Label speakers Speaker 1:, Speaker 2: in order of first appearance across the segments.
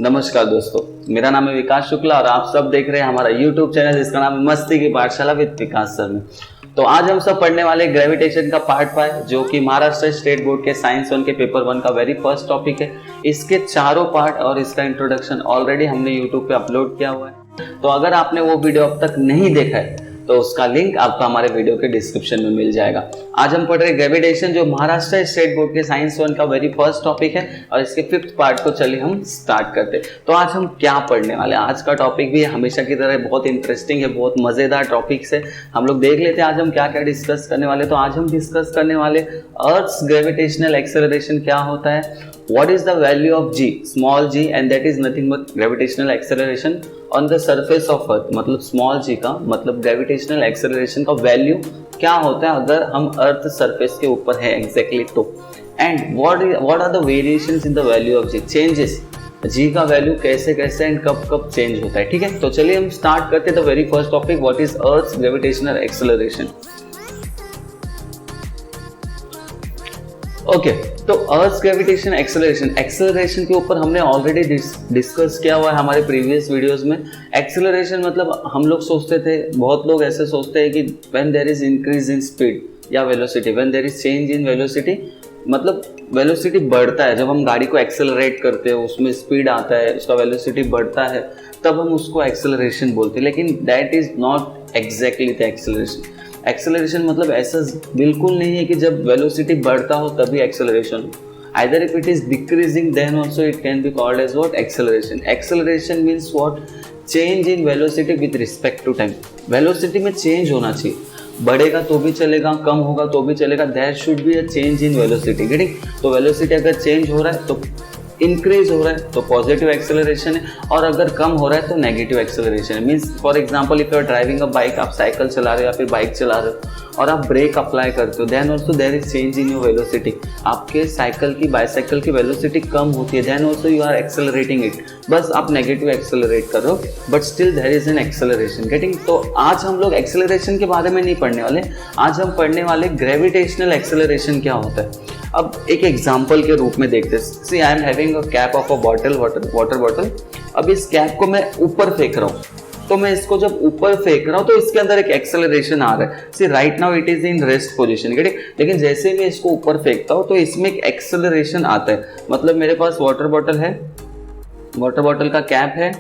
Speaker 1: नमस्कार दोस्तों, मेरा नाम है विकास शुक्ला और आप सब देख रहे हैं हमारा YouTube चैनल जिसका नाम है मस्ती की पाठशाला विद विकास सर में। तो आज हम सब पढ़ने वाले ग्रेविटेशन का पार्ट 5 जो कि महाराष्ट्र स्टेट बोर्ड के साइंस 1 के पेपर 1 का वेरी फर्स्ट टॉपिक है। इसके चारों पार्ट और इसका इंट्रोडक्शन ऑलरेडी हमने YouTube पे अपलोड किया हुआ है। तो अगर आपने वो वीडियो अब तक नहीं देखा है तो उसका लिंक आपको हमारे वीडियो के डिस्क्रिप्शन में मिल जाएगा। आज हम पढ़ रहे ग्रेविटेशन जो महाराष्ट्र स्टेट बोर्ड के साइंस 1 का वेरी फर्स्ट टॉपिक है और इसके 5th पार्ट को चलिए हम स्टार्ट करते हैं। तो आज हम क्या पढ़ने वाले हैं, आज का टॉपिक भी हमेशा की तरह बहुत इंटरेस्टिंग है, बहुत मजेदार टॉपिक्स है। हम लोग देख लेते हैं आज हम क्या क्या डिस्कस करने वाले। तो आज हम डिस्कस करने वाले अर्थ्स ग्रेविटेशनल एक्सेलरेशन क्या होता है, what is the value of g, small g, and that is nothing but gravitational acceleration on the surface of earth। मतलब small g का मतलब gravitational acceleration का वैल्यू क्या होता है अगर हम अर्थ सरफेस के ऊपर है एग्जैक्टली तो, and what are the variations in the value of g, changes g का वैल्यू कैसे कैसे एंड कब कब चेंज होता है। ठीक है, तो चलिए हम स्टार्ट करते हैं the very first topic, what is earth's gravitational acceleration. Okay, तो अर्थ ग्रेविटेशन एक्सेलरेशन के ऊपर हमने ऑलरेडी डिस्कस किया हुआ है हमारे प्रीवियस वीडियोस में। एक्सेलरेशन मतलब हम लोग सोचते थे, बहुत लोग ऐसे सोचते हैं कि when there is increase in speed या velocity, when there is change in velocity, मतलब वेलोसिटी बढ़ता है जब हम गाड़ी को एक्सेलरेट करते हैं, उसमें स्पीड आता है, उसका वेलोसिटी बढ़ता है, तब हम उसको एक्सेलरेशन बोलते हैं। लेकिन that is not exactly the acceleration. Acceleration मतलब ऐसा बिल्कुल नहीं है कि जब वेलोसिटी बढ़ता हो तभी एक्सेलरेशन हो। Either if it is decreasing then also it can be called as what, acceleration। Acceleration means what, change in velocity with respect to time। Velocity में चेंज होना चाहिए, बढ़ेगा तो भी चलेगा, कम होगा तो भी चलेगा, there should be a change in velocity। Getting? तो वेलोसिटी अगर चेंज हो रहा है तो इंक्रीज हो रहा है तो पॉजिटिव एक्सेलरेशन है, और अगर कम हो रहा है तो नेगेटिव एक्सेलरेशन है। Means for example if you are driving a bike, आप साइकिल चला रहे हो या फिर बाइक चला रहे हो और आप ब्रेक अप्लाई करते हो, then also there is change in your velocity. आपके साइकिल की बाइसाइकिल की वेलोसिटी कम होती है, then also you are accelerating it, बस आप नेगेटिव एक्सेलरेट कर रहे हो but still there is an acceleration. Getting? तो आज हम लोग एक्सेलरेशन के बारे में नहीं पढ़ने वाले, आज हम पढ़ने वाले ग्रेविटेशनल एक्सेलरेशन क्या होता है। अब एक एग्जाम्पल के रूप में देखते हैं। See I am having a cap of a bottle, water bottle. अब इस कैप को मैं ऊपर फेंक रहा हूँ, तो मैं इसको जब ऊपर फेंक रहा हूँ तो इसके अंदर एक एक्सेलरेशन आ रहा है। See right now it is in rest position, लेकिन जैसे मैं इसको ऊपर फेंकता हूँ तो इसमें एक एक्सेलरेशन आता है। मतलब मेरे पास वाटर बॉटल है, वाटर बॉटल का कैप है,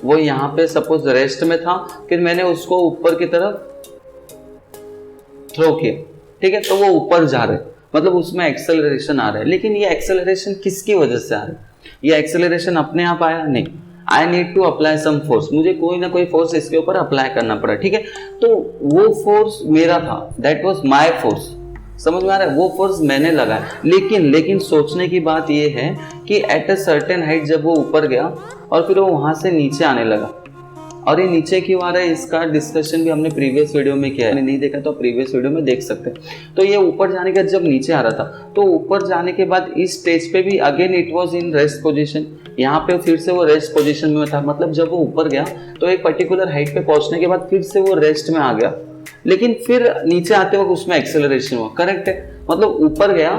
Speaker 1: वो यहाँ पे सपोज रेस्ट में था, फिर मैंने उसको ऊपर की तरफ थ्रो किया, ठीक है, तो वो ऊपर जा रहा है, मतलब उसमें एक्सेलरेशन आ रहा है। लेकिन ये एक्सेलरेशन किसकी वजह से आ रहा है? ये एक्सेलरेशन अपने आप आया नहीं, I need to apply some force, मुझे कोई ना कोई फोर्स इसके ऊपर अप्लाई करना पड़ा। ठीक है, तो वो फोर्स मेरा था, दैट वाज माय फोर्स। समझ में आ रहा है? वो फोर्स मैंने लगाया। लेकिन सोचने की बात ये है कि एट अ सर्टेन हाइट जब वो ऊपर गया और फिर वो वहां से नीचे आने लगा, और ये नीचे क्यों आ रहा है इसका डिस्कशन भी हमने प्रीवियस वीडियो में किया है, नहीं देखा तो प्रीवियस वीडियो में देख सकते हैं। तो ये ऊपर जाने के जब नीचे आ रहा था तो ऊपर जाने के बाद इस स्टेज पे भी again it was in rest position, यहाँ पे फिर से वो रेस्ट पोजीशन में था। मतलब जब वो ऊपर गया तो एक पर्टिकुलर हाइट पे पहुंचने के बाद फिर से वो रेस्ट में आ गया, लेकिन फिर नीचे आते वक्त उसमें एक्सेलरेशन हुआ। करेक्ट है? मतलब ऊपर गया,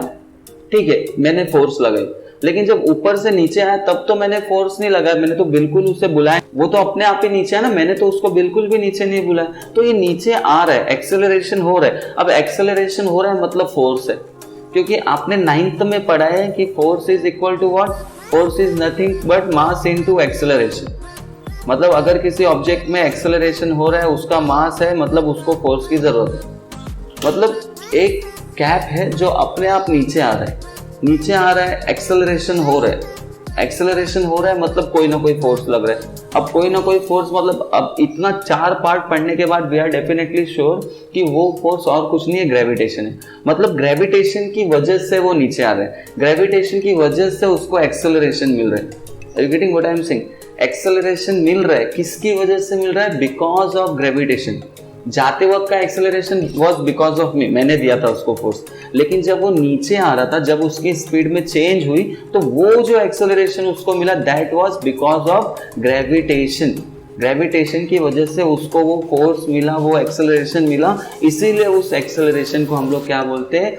Speaker 1: ठीक है, मैंने फोर्स लगाई, लेकिन जब ऊपर से नीचे आया तब तो मैंने फोर्स नहीं लगाया, मैंने तो बिल्कुल उसे बुलाया, वो तो अपने आप ही नीचे है ना, मैंने तो उसको बिल्कुल भी नीचे नहीं बुलाया। तो ये नीचे आ रहा है, एक्सेलरेशन हो रहा है। अब एक्सेलरेशन हो रहा है मतलब फोर्स है, क्योंकि आपने 9th में पढ़ा है कि force is equal to what, force is nothing but mass into acceleration. मतलब अगर किसी ऑब्जेक्ट में एक्सेलरेशन हो रहा है, उसका मास है, मतलब उसको फोर्स की जरूरत है। मतलब एक कैप है जो अपने आप नीचे आ रहा है, नीचे आ रहा है, एक्सेलरेशन हो रहा है, एक्सेलरेशन हो रहा है मतलब कोई ना कोई फोर्स लग रहा है। अब कोई ना कोई फोर्स मतलब अब इतना 4 पार्ट पढ़ने के बाद वी आर डेफिनेटली श्योर कि वो फोर्स और कुछ नहीं है, ग्रेविटेशन है। मतलब ग्रेविटेशन की वजह से वो नीचे आ रहा है, ग्रेविटेशन की वजह से उसको एक्सेलरेशन मिल रहा है। Are you getting what I am saying? Acceleration मिल रहा है, किसकी वजह से मिल रहा है? Because of gravitation. जाते वक्त का acceleration was because of me, मैंने दिया था उसको फोर्स, लेकिन जब वो नीचे आ रहा था, जब उसकी स्पीड में चेंज हुई तो वो जो एक्सेलरेशन उसको मिला that was because of gravitation. Gravitation की वजह से उसको वो फोर्स मिला, वो एक्सेलरेशन मिला, इसीलिए उस एक्सेलरेशन को हम लोग क्या बोलते हैं?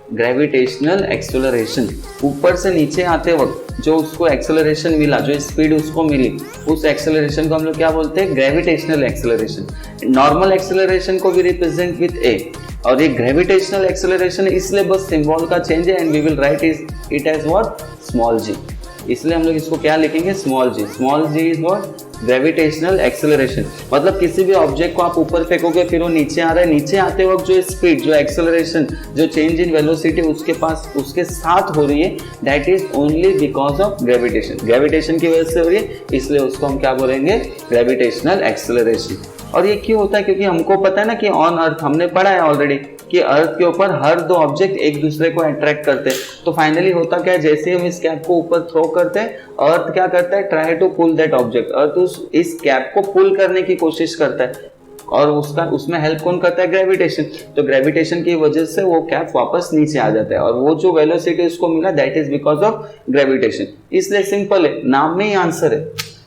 Speaker 1: Gravitational acceleration. ऊपर से नीचे आते वक्त जो उसको एक्सेलरेशन मिला, जो स्पीड उसको मिली, उस एक्सेलरेशन को हम लोग क्या बोलते हैं? Gravitational acceleration. नॉर्मल एक्सेलरेशन को भी रिप्रेजेंट विथ ए, और ये ग्रेविटेशनल एक्सेलरेशन इसलिए बस सिंबल का चेंज है, and we will write it as what? Small G. इसलिए हम लोग इसको क्या लिखेंगे? Small G. Small G is what? Gravitational acceleration. मतलब किसी भी ऑब्जेक्ट को आप ऊपर फेंकोगे, फिर वो नीचे आ रहा है, नीचे आते वक्त जो स्पीड, जो एक्सेलरेशन, जो चेंज इन वेलोसिटी उसके साथ हो रही है, that is only because of gravitation. Gravitation की वजह से हो रही है, इसलिए उसको हम क्या बोलेंगे? Gravitational acceleration. और ये क्यों होता है? क्योंकि हमको पता है ना कि ऑन अर्थ, हमने पढ़ा है ऑलरेडी कि अर्थ के ऊपर हर दो ऑब्जेक्ट एक दूसरे को अट्रैक्ट करते हैं। तो फाइनली होता क्या है? जैसे हम इस कैप को ऊपर थ्रो करते हैं, अर्थ क्या करता है? Try to pull that object. Earth इस कैप को पुल करने की कोशिश करता है, और उसमें हेल्प कौन करता है? ग्रेविटेशन। तो ग्रेविटेशन की वजह से वो कैप वापस नीचे आ जाता है, और वो जो वेलोसिटी उसको मिला, that is because of gravitation. इसलिए सिंपल है, नाम में ही आंसर है।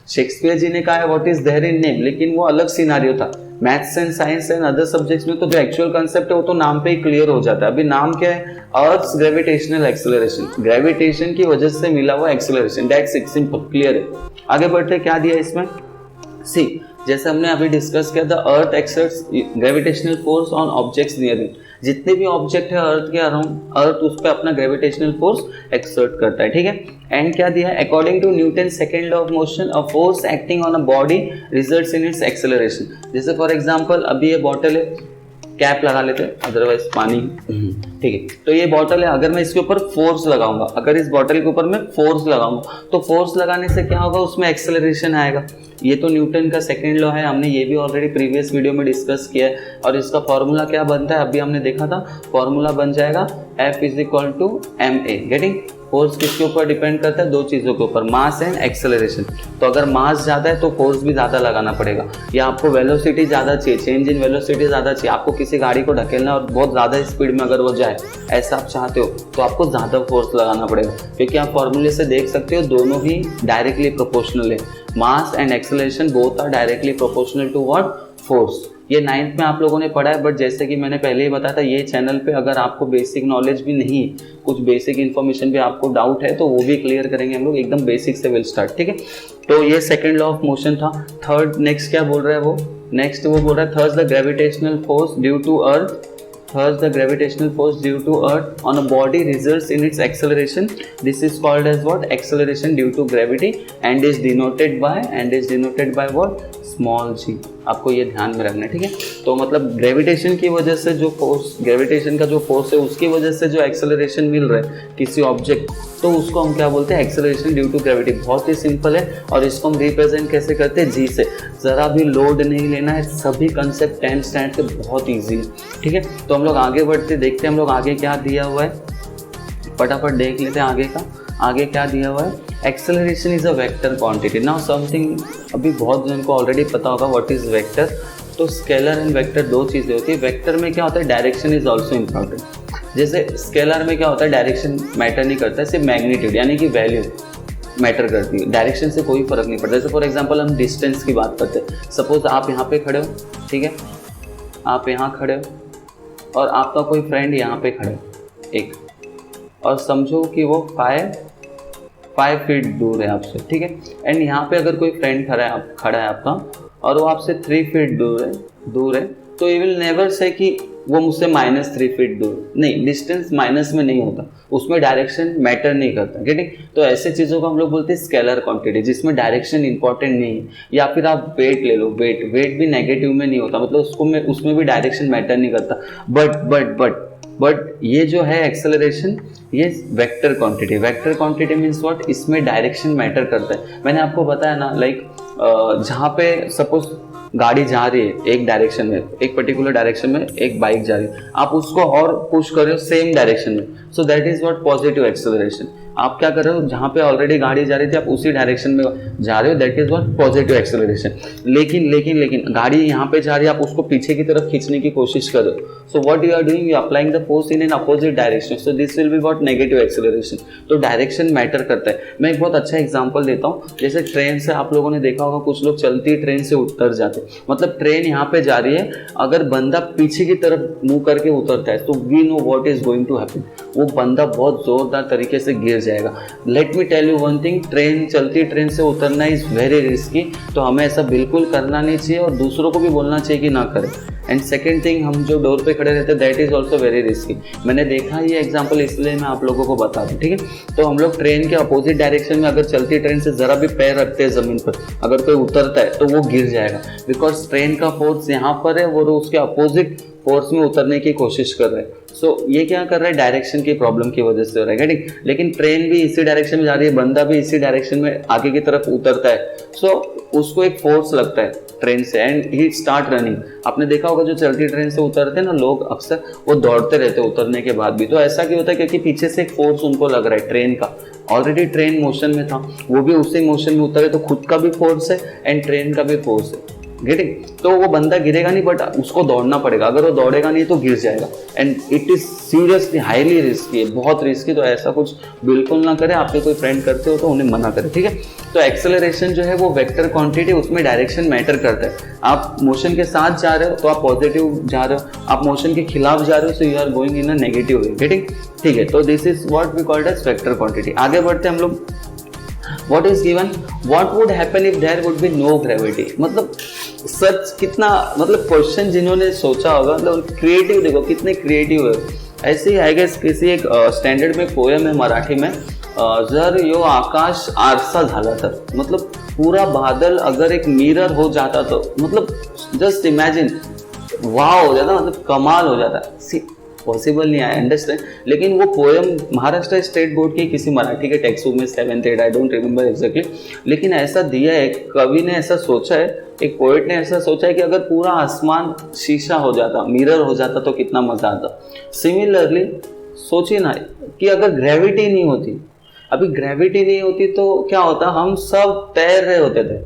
Speaker 1: शेक्सपियर जी ने कहा है what is there in name, लेकिन वो अलग सिनारियो था। Maths and science and other subjects में तो जो एक्चुअल कंसेप्ट है वो तो नाम पे ही क्लियर हो जाता है। अभी नाम क्या है? Earth's gravitational acceleration. ग्रेविटेशन की वजह से मिला हुआ acceleration, that's it, simple, clear है। आगे बढ़ते क्या दिया इसमें? सी, जैसे हमने अभी डिस्कस किया, the earth exerts gravitational force on objects near it. जितने भी ऑब्जेक्ट है अर्थ के अराउंड, अर्थ उस पर अपना ग्रेविटेशनल फोर्स एक्सर्ट करता है, ठीक है। एंड क्या दिया? According to Newton second law of motion, a force acting on a body results in its acceleration. जैसे फॉर एग्जांपल अभी ये बॉटल है, कैप लगा लेते हैं, अदरवाइज पानी, ठीक है। तो ये बॉटल है, अगर मैं इसके ऊपर फोर्स लगाऊंगा, अगर इस बॉटल के ऊपर मैं फोर्स लगाऊंगा, तो फोर्स लगाने से क्या होगा? उसमें एक्सेलरेशन आएगा। ये तो न्यूटन का सेकेंड लॉ है, हमने ये भी ऑलरेडी प्रीवियस वीडियो में डिस्कस किया है। और इसका फॉर्मूला क्या बनता है? अभी हमने देखा था, फॉर्मूला बन जाएगा F is equal to ma। Getting? Force किसके ऊपर डिपेंड करता है? दो चीज़ों के ऊपर, मास एंड एक्सेलरेशन। तो अगर मास ज़्यादा है तो फोर्स भी ज़्यादा लगाना पड़ेगा, या आपको वेलोसिटी ज़्यादा चाहिए, चेंज इन वेलोसिटी ज़्यादा चाहिए, आपको किसी गाड़ी को ढकेलना और बहुत ज़्यादा स्पीड में अगर वो जाए, ऐसा आप चाहते हो, तो आपको ज़्यादा फोर्स लगाना पड़ेगा। क्योंकि आप फॉर्मूले से देख सकते हो दोनों ही डायरेक्टली प्रोपोर्शनल है। Mass and acceleration both are directly proportional to what? Force. ये 9th में आप लोगों ने पढ़ा है, बट जैसे कि मैंने पहले ही बताया था, ये चैनल पे अगर आपको बेसिक नॉलेज भी नहीं, कुछ बेसिक इन्फॉर्मेशन भी आपको डाउट है, तो वो भी क्लियर करेंगे हम लोग, एकदम बेसिक से विल स्टार्ट, ठीक है। तो ये सेकंड लॉ ऑफ मोशन था। थर्ड, नेक्स्ट क्या बोल रहा है वो? नेक्स्ट वो बोल रहा है, thus the gravitational force due to earth, thus the gravitational force due to earth on a body results in its acceleration. This is called as what? Acceleration due to gravity, and is denoted by what? Small g। आपको ये ध्यान में रखना है, ठीक है। तो मतलब ग्रेविटेशन की वजह से जो फोर्स, ग्रेविटेशन का जो फोर्स है, उसकी वजह से जो एक्सेलरेशन मिल रहा है किसी ऑब्जेक्ट, तो उसको हम क्या बोलते हैं? Acceleration due to gravity. बहुत ही सिंपल है, और इसको हम रिप्रेजेंट कैसे करते हैं? जी से। ज़रा भी लोड नहीं लेना है, सभी कंसेप्ट 10th स्टैंडर्ड के बहुत ईजी है, ठीक है। तो हम लोग आगे बढ़ते, देखते हैं हम लोग आगे क्या दिया हुआ है, फटाफट देख लेते हैं आगे का। आगे क्या दिया हुआ है? Acceleration is a vector quantity. Now something अभी बहुत जन को ऑलरेडी पता होगा व्हाट इज वेक्टर। तो स्केलर एंड वेक्टर दो चीज़ें होती है। वेक्टर में क्या होता है? Direction is also important. जैसे स्केलर में क्या होता है? डायरेक्शन मैटर नहीं करता है, सिर्फ मैग्नीट्यूड यानी कि वैल्यू मैटर करती है, डायरेक्शन से कोई फर्क नहीं पड़ता। जैसे फॉर एग्जांपल हम डिस्टेंस की बात करते हैं, सपोज आप यहाँ पे खड़े हो, ठीक है, आप यहाँ खड़े हो और आपका कोई फ्रेंड यहाँ पे खड़े हो एक, और समझो कि वो 5 फीट दूर है आपसे, ठीक है। एंड यहाँ पे अगर कोई फ्रेंड खड़ा है आपका, और वो आपसे 3 फीट दूर है, तो यू विल नेवर से कि वो मुझसे -3 फीट दूर, नहीं, डिस्टेंस माइनस में नहीं होता, उसमें डायरेक्शन मैटर नहीं करता, ठीक। तो ऐसे चीज़ों को हम लोग बोलते हैं स्केलर क्वांटिटी, जिसमें डायरेक्शन इंपॉर्टेंट नहीं है। या फिर आप वेट ले लो, वेट भी नेगेटिव में नहीं होता, मतलब उसमें भी डायरेक्शन मैटर नहीं करता। बट ये जो है एक्सेलरेशन, ये वेक्टर क्वांटिटी मीन्स व्हाट? इसमें डायरेक्शन मैटर करता है। मैंने आपको बताया ना, लाइक जहाँ पे सपोज गाड़ी जा रही है एक डायरेक्शन में, एक पर्टिकुलर डायरेक्शन में एक बाइक जा रही है, आप उसको और पुश कर रहे हो सेम डायरेक्शन में, so that is what? Positive acceleration. आप क्या कर रहे हो? जहाँ पे ऑलरेडी गाड़ी जा रही थी आप उसी डायरेक्शन में जा रहे हो, that is what? Positive acceleration. लेकिन गाड़ी यहाँ पे जा रही है, आप उसको पीछे की तरफ खींचने की कोशिश कर रहे हो, so what you are doing? You applying the force in an opposite direction, so this will be what? Negative acceleration. तो डायरेक्शन मैटर करता है। मैं एक बहुत अच्छा एग्जाम्पल देता हूँ। जैसे ट्रेन से आप लोगों ने देखा होगा, कुछ लोग चलती ट्रेन से उतर जाते, मतलब ट्रेन यहाँ पे जा रही है, अगर बंदा पीछे की तरफ मुंह करके उतरता है, तो we know what is going to happen, वो बंदा बहुत ज़ोरदार तरीके से गिर जाएगा। Let me tell you one thing, train चलती ट्रेन से उतरना इज़ वेरी रिस्की, तो हमें ऐसा बिल्कुल करना नहीं चाहिए और दूसरों को भी बोलना चाहिए कि ना करें। एंड सेकेंड थिंग, हम जो डोर पे खड़े रहते हैं that is also very risky. मैंने देखा ये एग्जाम्पल इसलिए मैं आप लोगों को बता दूँ, ठीक है। तो हम लोग ट्रेन के अपोजिट डायरेक्शन में अगर चलती ट्रेन से ज़रा भी पैर रखते हैं ज़मीन पर, अगर कोई उतरता है तो वो गिर जाएगा, बिकॉज ट्रेन का फोर्स यहाँ पर है, वो उसके अपोजिट फोर्स में उतरने की कोशिश कर रहे हैं। सो ये क्या कर रहा है, डायरेक्शन की प्रॉब्लम की वजह से हो रहा है, ठीक। लेकिन ट्रेन भी इसी डायरेक्शन में जा रही है, बंदा भी इसी डायरेक्शन में आगे की तरफ उतरता है, सो उसको एक फोर्स लगता है ट्रेन से एंड ही स्टार्ट रनिंग। आपने देखा होगा जो चलती ट्रेन से उतरते हैं ना लोग, अक्सर वो दौड़ते रहते हैं उतरने के बाद भी। तो ऐसा क्यों होता है, क्योंकि पीछे से एक फोर्स उनको लग रहा है ट्रेन का। ऑलरेडी ट्रेन मोशन में था, वो भी उसी मोशन में उतरे, तो खुद का भी फोर्स है एंड ट्रेन का भी फोर्स है, गेटिंग। तो वो बंदा गिरेगा नहीं, बट उसको दौड़ना पड़ेगा। अगर वो दौड़ेगा नहीं तो गिर जाएगा and it is seriously highly risky है, बहुत रिस्की। तो ऐसा कुछ बिल्कुल ना करें। आपके कोई फ्रेंड करते हो तो उन्हें मना करें, ठीक है। तो एक्सेलरेशन जो है वो वेक्टर क्वांटिटी, उसमें डायरेक्शन मैटर करता है। आप मोशन के साथ जा रहे हो तो आप पॉजिटिव जा रहे हो, आप मोशन के खिलाफ जा रहे हो so you are going in a negative way, getting, ठीक है। तो this is what we called as vector quantity. आगे बढ़ते हम लोग। What is given? What would happen if there would be no gravity? मतलब सच कितना, मतलब क्वेश्चन जिन्होंने सोचा होगा, मतलब क्रिएटिव, देखो कितने क्रिएटिव है। ऐसे ही आई गेस किसी एक स्टैंडर्ड में पोएम है मराठी में, जर यो आकाश आरसा झाला तर, मतलब पूरा बादल अगर एक मिरर हो जाता तो, मतलब जस्ट इमेजिन, वाह हो जाता, मतलब कमाल हो जाता। पॉसिबल नहीं, आई अंडरस्टैंड। लेकिन वो पोएम महाराष्ट्र स्टेट बोर्ड के किसी मराठी के टेक्स्ट बुक में 7th 8th, I don't remember exactly, लेकिन ऐसा दिया है, कवि ने ऐसा सोचा है, एक पोएट ने ऐसा सोचा है कि अगर पूरा आसमान शीशा हो जाता, मिरर हो जाता तो कितना मजा आता। सिमिलरली सोचिए ना कि अगर ग्रेविटी नहीं होती, अभी ग्रेविटी नहीं होती तो क्या होता, हम सब तैर रहे होते थे,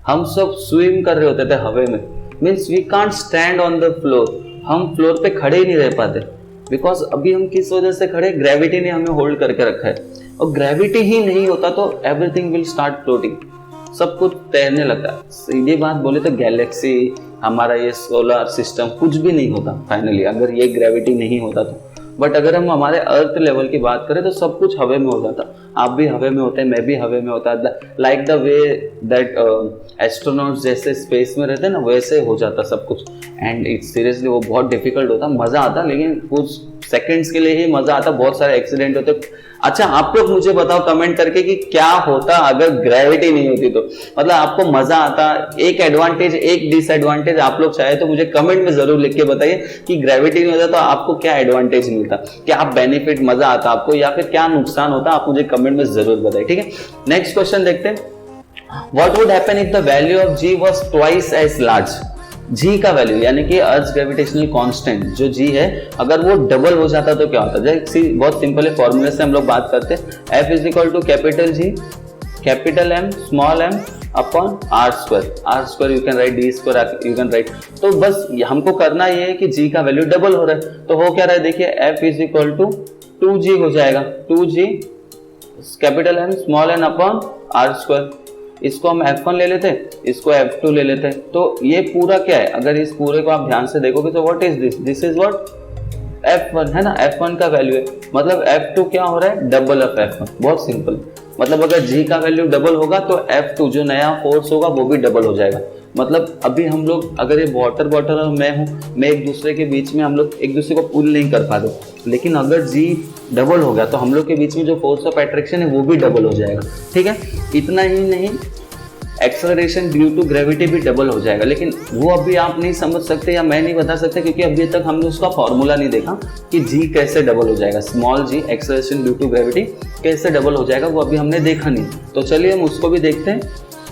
Speaker 1: हम सब स्विम कर रहे होते थे हवा में। Means we can't stand on the floor, हम फ्लोर पे खड़े ही नहीं रह पाते, बिकॉज अभी हम किस वजह से खड़े, ग्रेविटी ने हमें होल्ड करके रखा है। और ग्रेविटी ही नहीं होता तो एवरीथिंग विल स्टार्ट फ्लोटिंग, सब कुछ तैरने लगता है। सीधी बात बोले तो गैलेक्सी, हमारा ये सोलर सिस्टम कुछ भी नहीं होता फाइनली, अगर ये ग्रेविटी नहीं होता तो। बट अगर हम हमारे अर्थ लेवल की बात करें तो सब कुछ हवा में हो जाता। आप भी हवा में होते हैं, मैं भी हवा में होता, like the way that astronauts जैसे स्पेस में रहते हैं ना, वैसे हो जाता सब कुछ। एंड इट्स सीरियसली वो बहुत डिफिकल्ट होता, मज़ा आता, लेकिन कुछ सेकंड्स के लिए ही मज़ा आता, बहुत सारे एक्सीडेंट होते। अच्छा, आप लोग मुझे बताओ कमेंट करके कि क्या होता अगर ग्रेविटी नहीं होती तो, मतलब आपको मजा आता। एक एडवांटेज, एक डिसएडवांटेज आप लोग चाहे तो मुझे कमेंट में जरूर लिख के बताइए कि ग्रेविटी नहीं होता तो आपको क्या एडवांटेज मिलता, क्या बेनिफिट, मजा आता आपको, या फिर क्या नुकसान होता, आप मुझे कमेंट में जरूर बताइए, ठीक है। नेक्स्ट क्वेश्चन देखते हैं। What would happen if the value of G was twice as large? G का वैल्यू यानी कि अर्थ ग्रेविटेशनल कांस्टेंट जो जी है, अगर वो डबल हो जाता तो क्या होता है? जैसे बहुत सिंपल है, फॉर्मूले से हम लोग बात करते हैं। F is equal to capital G, capital M, small m upon R square you can write, D square you can write. तो बस हमको करना ये है कि जी का वैल्यू डबल हो रहा है, तो हो क्या रहा है देखिए, F is equal to 2g हो जाएगा, 2g capital M small n upon R square. इसको हम F1 ले लेते हैं, इसको F2 ले लेते हैं। तो ये पूरा क्या है, अगर इस पूरे को आप ध्यान से देखोगे तो what is this, this is what F1 है ना, F1 का वैल्यू है, मतलब F2 क्या हो रहा है, डबल ऑफ F1। बहुत सिंपल, मतलब अगर G का वैल्यू डबल होगा तो F2 जो नया फोर्स होगा वो भी डबल हो जाएगा। मतलब अभी हम लोग, अगर ये वाटर बॉटल और मैं हूँ, मैं एक दूसरे के बीच में, हम लोग एक दूसरे को पुल नहीं कर पाते, लेकिन अगर G डबल हो गया तो हम लोग के बीच में जो फोर्स ऑफ अट्रैक्शन है वो भी डबल हो जाएगा, ठीक है। इतना ही नहीं, एक्सेलरेशन ड्यू टू ग्रेविटी भी डबल हो जाएगा, लेकिन वो अभी आप नहीं समझ सकते या मैं नहीं बता सकता, क्योंकि अभी तक हमने उसका फॉर्मूला नहीं देखा कि जी कैसे डबल हो जाएगा, small G acceleration due to gravity कैसे डबल हो जाएगा, वो अभी हमने देखा नहीं। तो चलिए हम उसको भी देखते हैं,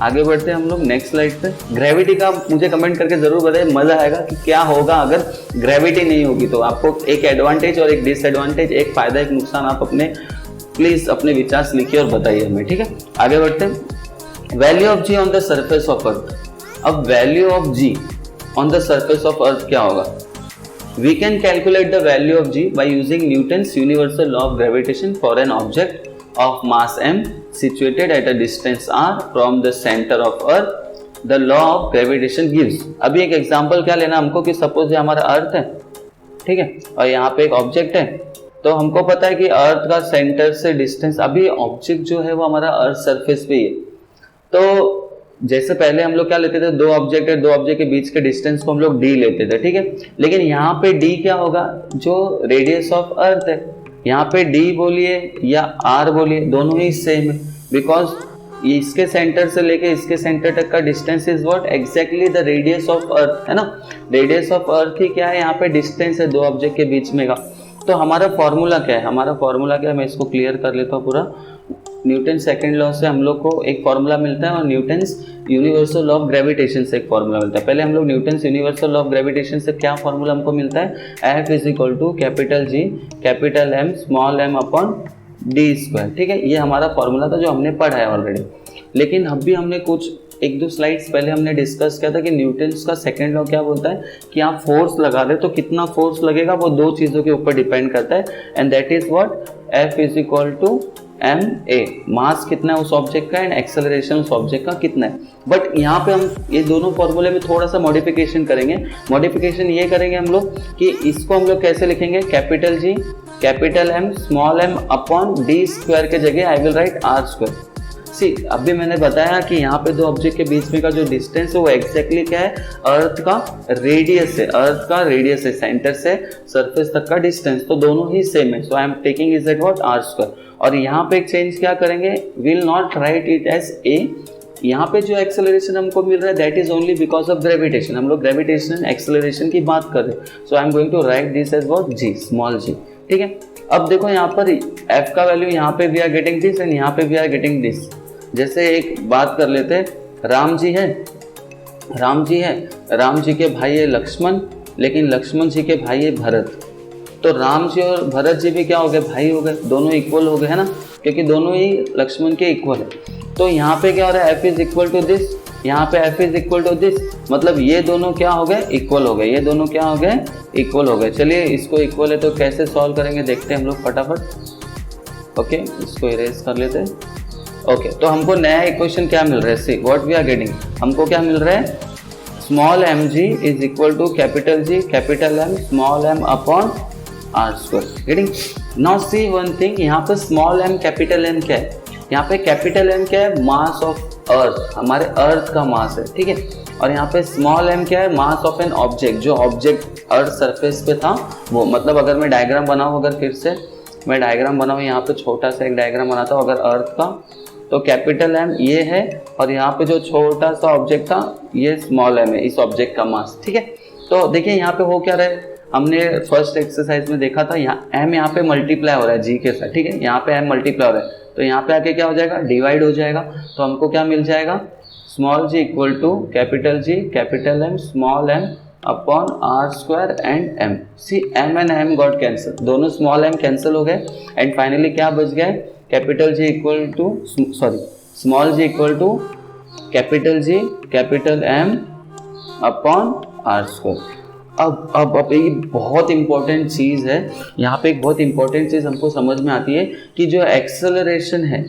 Speaker 1: आगे बढ़ते हैं हम लोग नेक्स्ट स्लाइड पे। ग्रेविटी का मुझे कमेंट करके जरूर बताइए, मजा आएगा कि क्या होगा अगर ग्रेविटी नहीं होगी। तो आपको एक एडवांटेज और एक डिसएडवांटेज, एक फायदा एक नुकसान, आप अपने प्लीज अपने विचार लिखिए और बताइए हमें, ठीक है। आगे बढ़ते हैं। Value of G on the surface of earth. अब value of G on the surface of earth क्या होगा? We can calculate the value of G by using Newton's universal law of gravitation for an object of mass m situated at a distance r from the center of earth. The law of gravitation gives. अभी एक example क्या लेना हमको कि suppose ये हमारा अर्थ है, ठीक है, और यहाँ पे एक ऑब्जेक्ट है तो हमको पता है कि अर्थ का सेंटर से डिस्टेंस, अभी ऑब्जेक्ट जो है वो हमारा अर्थ सरफेस पे ही है, तो जैसे पहले हम लोग क्या लेते थे, दो ऑब्जेक्ट है, दो ऑब्जेक्ट के बीच के डिस्टेंस को हम लोग डी लेते थे, ठीक है। लेकिन यहाँ पे डी क्या होगा, जो रेडियस ऑफ अर्थ है, यहाँ पे डी बोलिए या आर बोलिए, दोनों ही सेम है, बिकॉज इसके सेंटर से लेके इसके सेंटर तक का distance is what, exactly the radius of earth, है ना। रेडियस ऑफ अर्थ ही क्या है, यहाँ पे डिस्टेंस है दो ऑब्जेक्ट के बीच में का। तो हमारा फॉर्मूला क्या है, हमारा फॉर्मूला क्या है, मैं इसको क्लियर कर लेता हूँ पूरा। न्यूटन सेकंड लॉ से हम लोग को एक फॉर्मूला मिलता है और Newton's universal law of gravitation से एक फॉर्मूला मिलता है। पहले हम लोग Newton's universal law of gravitation से क्या फॉर्मूला हमको मिलता है, F is equal to capital G capital M small m upon D square, ठीक है। ये हमारा फॉर्मूला था जो हमने पढ़ा है ऑलरेडी। लेकिन अभी हमने कुछ एक दो स्लाइड्स पहले हमने डिस्कस किया था कि न्यूटन्स का सेकंड लॉ क्या बोलता है कि आप फोर्स लगा दे तो कितना फोर्स लगेगा, वो दो चीज़ों के ऊपर डिपेंड करता है, and that is what, F is equal to M A, mass कितना है उस ऑब्जेक्ट का एंड एक्सेलरेशन उस ऑब्जेक्ट का कितना है। बट यहाँ पे हम ये दोनों फॉर्मूले में थोड़ा सा मॉडिफिकेशन करेंगे। मॉडिफिकेशन ये करेंगे हम लोग कि इसको हम लोग कैसे लिखेंगे, capital G capital M small m upon D square के जगह I will write R square. See अभी मैंने बताया कि यहाँ पे दो ऑब्जेक्ट के बीच में का जो डिस्टेंस है वो एक्जैक्टली क्या है, अर्थ का रेडियस है, अर्थ का रेडियस है, सेंटर से सरफेस तक का डिस्टेंस, तो दोनों ही सेम है। So I am taking is at what, R square. और यहाँ पे एक चेंज क्या करेंगे, will not write it as A, यहाँ पे जो एक्सेलरेशन हमको मिल रहा है that is only because of gravitation, हम लोग ग्रेविटेशन एक्सेलरेशन की बात कर रहे हैं। So I am going to write this as what, G small g, ठीक है। अब देखो यहाँ पर f का वैल्यू, यहाँ पे we are getting this and यहाँ पे वी आर गेटिंग दिस। जैसे एक बात कर लेते हैं, राम जी है, राम जी के भाई है लक्ष्मण, लेकिन लक्ष्मण जी के भाई है भरत, तो राम जी और भरत जी भी क्या हो गए, भाई हो गए, दोनों इक्वल हो गए, है ना, क्योंकि दोनों ही लक्ष्मण के इक्वल है। तो यहाँ पे क्या हो रहा है, f is equal to this, यहाँ पे f is equal to this, मतलब ये दोनों क्या हो गए, इक्वल हो गए, ये दोनों क्या हो गए, इक्वल हो गए। चलिए इसको इक्वल है तो कैसे सॉल्व करेंगे देखते हैं हम लोग फटाफट। ओके, इसको इरेज कर लेते हैं। ओके, तो हमको नया इक्वेशन क्या मिल रहा है, see what we are getting, हमको क्या मिल रहा है, small M G is equal to capital G capital M small m upon R square. Getting? Now see one thing, यहाँ पे स्मॉल m कैपिटल M क्या है, यहाँ पे कैपिटल M क्या है, मास ऑफ अर्थ, हमारे अर्थ का मास है, ठीक है। और यहाँ पे स्मॉल m क्या है, मास ऑफ एन ऑब्जेक्ट, जो ऑब्जेक्ट अर्थ सरफेस पे था वो, मतलब अगर मैं डायग्राम बनाऊँ, अगर फिर से मैं डायग्राम बनाऊँ, यहाँ पे छोटा सा एक डायग्राम बनाता हूँ अगर अर्थ का, तो कैपिटल M ये है और यहाँ पे जो छोटा सा ऑब्जेक्ट था ये स्मॉल m है, इस ऑब्जेक्ट का मास, ठीक है। तो देखिए यहाँ पे हो क्या रहा है, हमने फर्स्ट एक्सरसाइज में देखा था, यहाँ m यहाँ पे मल्टीप्लाई हो रहा है g के साथ, ठीक है, यहाँ पे m मल्टीप्लाई हो रहा है, तो यहाँ पे आके क्या हो जाएगा, डिवाइड हो जाएगा। तो हमको क्या मिल जाएगा, small g equal to capital G capital M small m upon R square and m। See m and m got cancel, दोनों स्मॉल m कैंसिल हो गए एंड फाइनली क्या बच गया, capital G equal to sorry small g equal to capital G capital M upon R square. अब ये बहुत important चीज़ है, यहाँ पे एक बहुत इंपॉर्टेंट चीज़ हमको समझ में आती है कि जो एक्सेलरेशन है,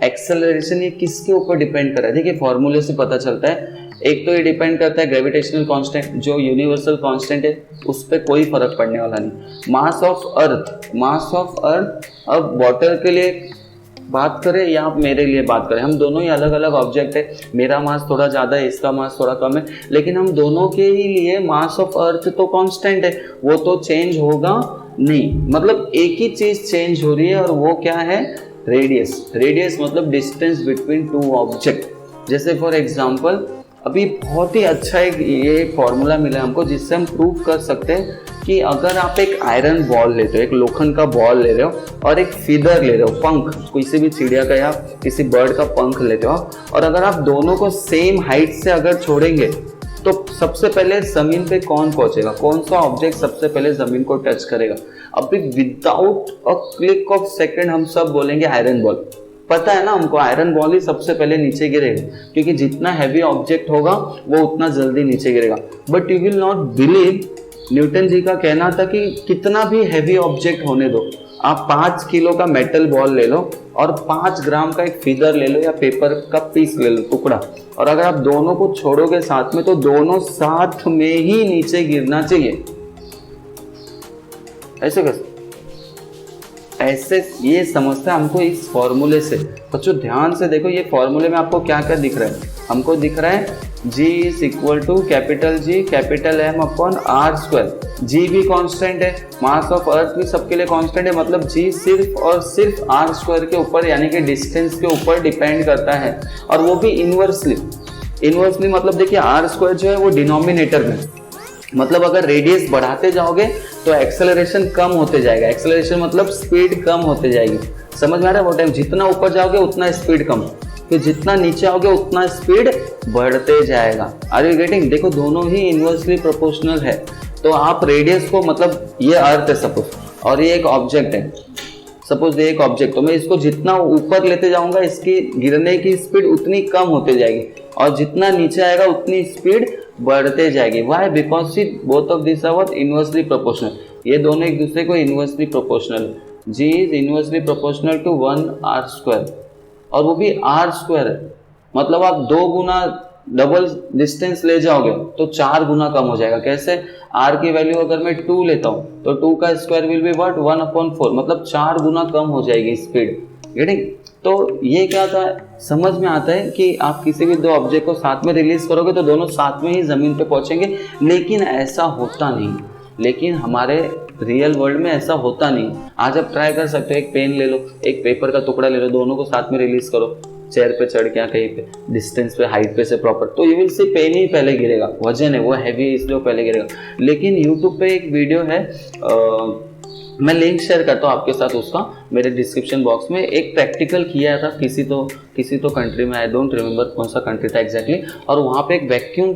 Speaker 1: एक्सेलरेशन ये किसके ऊपर डिपेंड कर रहा है। देखिए फॉर्मूले से पता चलता है, एक तो ये डिपेंड करता है ग्रेविटेशनल कांस्टेंट, जो यूनिवर्सल कांस्टेंट है उस पर कोई फर्क पड़ने वाला नहीं। Mass of earth, mass of earth, अब वाटर के लिए बात करें या आप मेरे लिए बात करें, हम दोनों ही अलग अलग ऑब्जेक्ट है, मेरा मास थोड़ा ज़्यादा है, इसका मास थोड़ा कम है, लेकिन हम दोनों के ही लिए मास ऑफ अर्थ तो कांस्टेंट है, वो तो चेंज होगा नहीं। मतलब एक ही चीज़ चेंज हो रही है और वो क्या है, रेडियस। रेडियस मतलब डिस्टेंस बिटवीन टू ऑब्जेक्ट। जैसे फॉर एग्जांपल अभी बहुत ही अच्छा एक ये फॉर्मूला मिला हमको जिससे हम प्रूव कर सकते हैं कि अगर आप एक आयरन बॉल लेते हो, एक लोखंड का बॉल ले रहे हो और एक फीदर ले रहे हो, पंख, किसी भी चिड़िया का या किसी बर्ड का पंख लेते हो, और अगर आप दोनों को सेम हाइट से अगर छोड़ेंगे तो सबसे पहले जमीन पे कौन पहुंचेगा, कौन सा ऑब्जेक्ट सबसे पहले जमीन को टच करेगा। अभी without a click of second हम सब बोलेंगे आयरन बॉल। पता है ना हमको, आयरन बॉल ही सबसे पहले नीचे गिरेगा, क्योंकि जितना हैवी ऑब्जेक्ट होगा वो उतना जल्दी नीचे गिरेगा। But you will not believe, Newton ji का कहना था कि कितना भी हैवी ऑब्जेक्ट होने दो, आप 5 किलो का मेटल बॉल ले लो और 5 ग्राम का एक फीदर ले लो या पेपर का पीस ले लो, टुकड़ा, और अगर आप दोनों को छोड़ोगे साथ में तो दोनों साथ में ही नीचे गिरना चाहिए। ऐसे कैसे? ऐसे ये समझता है हमको इस फॉर्मूले से। बच्चों ध्यान से देखो, ये फॉर्मूले में आपको क्या क्या दिख रहा है, हमको दिख रहा है G is equal to capital G capital M upon R square. G भी कांस्टेंट है, मास ऑफ अर्थ भी सबके लिए कांस्टेंट है, मतलब G सिर्फ और सिर्फ आर स्क्वायर के ऊपर यानी कि डिस्टेंस के ऊपर डिपेंड करता है, और वो भी इनवर्सली मतलब देखिए आर स्क्वायर जो है वो डिनोमिनेटर में, मतलब अगर रेडियस बढ़ाते जाओगे तो एक्सेलरेशन कम होते जाएगा। एक्सेलरेशन मतलब स्पीड कम होते जाएगी, समझ में आ रहा है? वो टाइम जितना ऊपर जाओगे उतना स्पीड कम, फिर जितना नीचे आओगे उतना स्पीड बढ़ते जाएगा। Are you getting? देखो दोनों ही इनवर्सली प्रोपोर्शनल है। तो आप रेडियस को, मतलब ये अर्थ है सपोज, और ये एक ऑब्जेक्ट है, सपोज ये एक ऑब्जेक्ट, तो मैं इसको जितना ऊपर लेते जाऊंगा इसकी गिरने की स्पीड उतनी कम होते जाएगी, और जितना नीचे आएगा उतनी स्पीड बढ़ते जाएगी। Why? Because both of this are inversely proportional. ये दोनों एक दूसरे को इनवर्सली प्रोपोर्शनल है। G is inversely proportional to 1 R square, और वो भी आर स्क्वायर है, मतलब आप 2 गुना डबल डिस्टेंस ले जाओगे तो 4 गुना कम हो जाएगा। कैसे? आर की वैल्यू अगर मैं 2 लेता हूँ तो 2 का स्क्वायर विल बी व्हाट 1/4, मतलब 4 गुना कम हो जाएगी स्पीड। गेटिंग? तो ये क्या था, समझ में आता है कि आप किसी भी 2 ऑब्जेक्ट को साथ में रिलीज करोगे तो दोनों साथ में ही जमीन पे पहुंचेंगे, लेकिन ऐसा होता नहीं। लेकिन हमारे रियल वर्ल्ड में ऐसा होता नहीं। आज आप ट्राई कर सकते हो, एक पेन ले लो, एक पेपर का टुकड़ा ले लो, दोनों को साथ में रिलीज करो, चेयर पे चढ़ के, कहीं पे डिस्टेंस पे, हाइट पे से प्रॉपर, तो यू विल सी पेन ही पहले गिरेगा। वजन है वो हैवी, इसलिए पहले गिरेगा। लेकिन यूट्यूब पे एक वीडियो है, मैं लिंक शेयर करता हूँ आपके साथ उसका मेरे डिस्क्रिप्शन बॉक्स में। एक प्रैक्टिकल किया था किसी तो कंट्री में, आई डोंट रिमेम्बर कौन सा कंट्री था एग्जैक्टली, और वहाँ पे एक वैक्यूम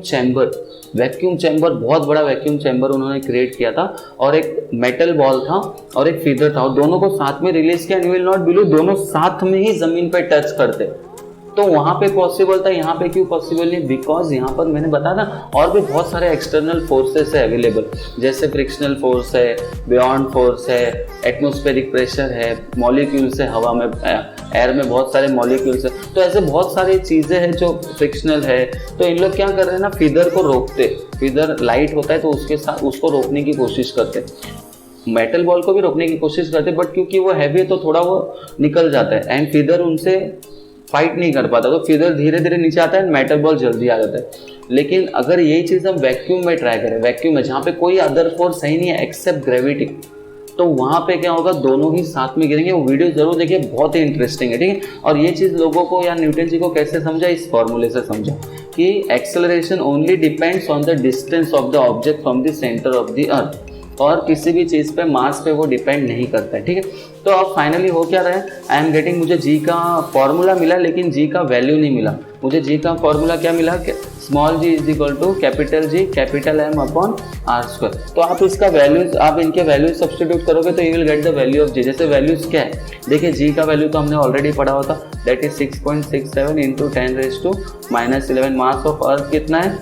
Speaker 1: चैम्बर, बहुत बड़ा वैक्यूम चैम्बर उन्होंने क्रिएट किया था, और एक मेटल बॉल था और एक फीडर था, और दोनों को साथ में रिलीज किया। यू विल नॉट बिलीव, दोनों साथ में ही जमीन पे टच करते। तो वहाँ पे पॉसिबल था, यहाँ पे क्यों पॉसिबल नहीं? बिकॉज यहाँ पर मैंने बताया ना, और भी बहुत सारे एक्सटर्नल फोर्सेस है अवेलेबल, जैसे फ्रिक्शनल फोर्स है, बियॉन्ड फोर्स है, एटमॉस्फेरिक प्रेशर है, मॉलिक्यूल्स है हवा में, एयर में बहुत सारे मॉलिक्यूल्स है। तो ऐसे बहुत सारी चीज़ें हैं जो फ्रिक्शनल है। तो इन लोग क्या कर रहे हैं ना, फीदर को रोकते, फीदर लाइट होता है तो उसके साथ उसको रोकने की कोशिश करते, मेटल बॉल को भी रोकने की कोशिश करते, बट क्योंकि वो हैवी है तो थोड़ा वो निकल जाता है, एंड फीदर उनसे फाइट नहीं कर पाता, तो फीदर धीरे धीरे नीचे आता है, मेटल बॉल जल्दी आ जाता है। लेकिन अगर यही चीज़ हम वैक्यूम में ट्राई करें, वैक्यूम में जहाँ पे कोई अदर फोर्स ही नहीं है एक्सेप्ट ग्रेविटी, तो वहाँ पे क्या होगा, दोनों ही साथ में गिरेंगे। वो वीडियो जरूर देखिए, बहुत ही इंटरेस्टिंग है, ठीक है। और ये चीज़ लोगों को या न्यूटन जी को कैसे समझा, इस फॉर्मूले से समझा कि acceleration only depends on the distance of the object from the centre of the अर्थ, और किसी भी चीज़ पे मास पे वो डिपेंड नहीं करता है, ठीक है। तो अब फाइनली हो क्या रहा है, आई एम गेटिंग, मुझे जी का फॉर्मूला मिला लेकिन जी का वैल्यू नहीं मिला। मुझे जी का फॉर्मूला क्या मिला, small G is equal to capital G capital M upon R square. तो आप इसका वैल्यूज, आप इनके वैल्यूज सब्स्टिट्यूट करोगे तो you will get the value of G. जैसे वैल्यूज क्या है, देखिए जी का वैल्यू तो हमने ऑलरेडी पढ़ा हुआ था, that is 6.67 into 10⁻⁻11। Mass of earth कितना है,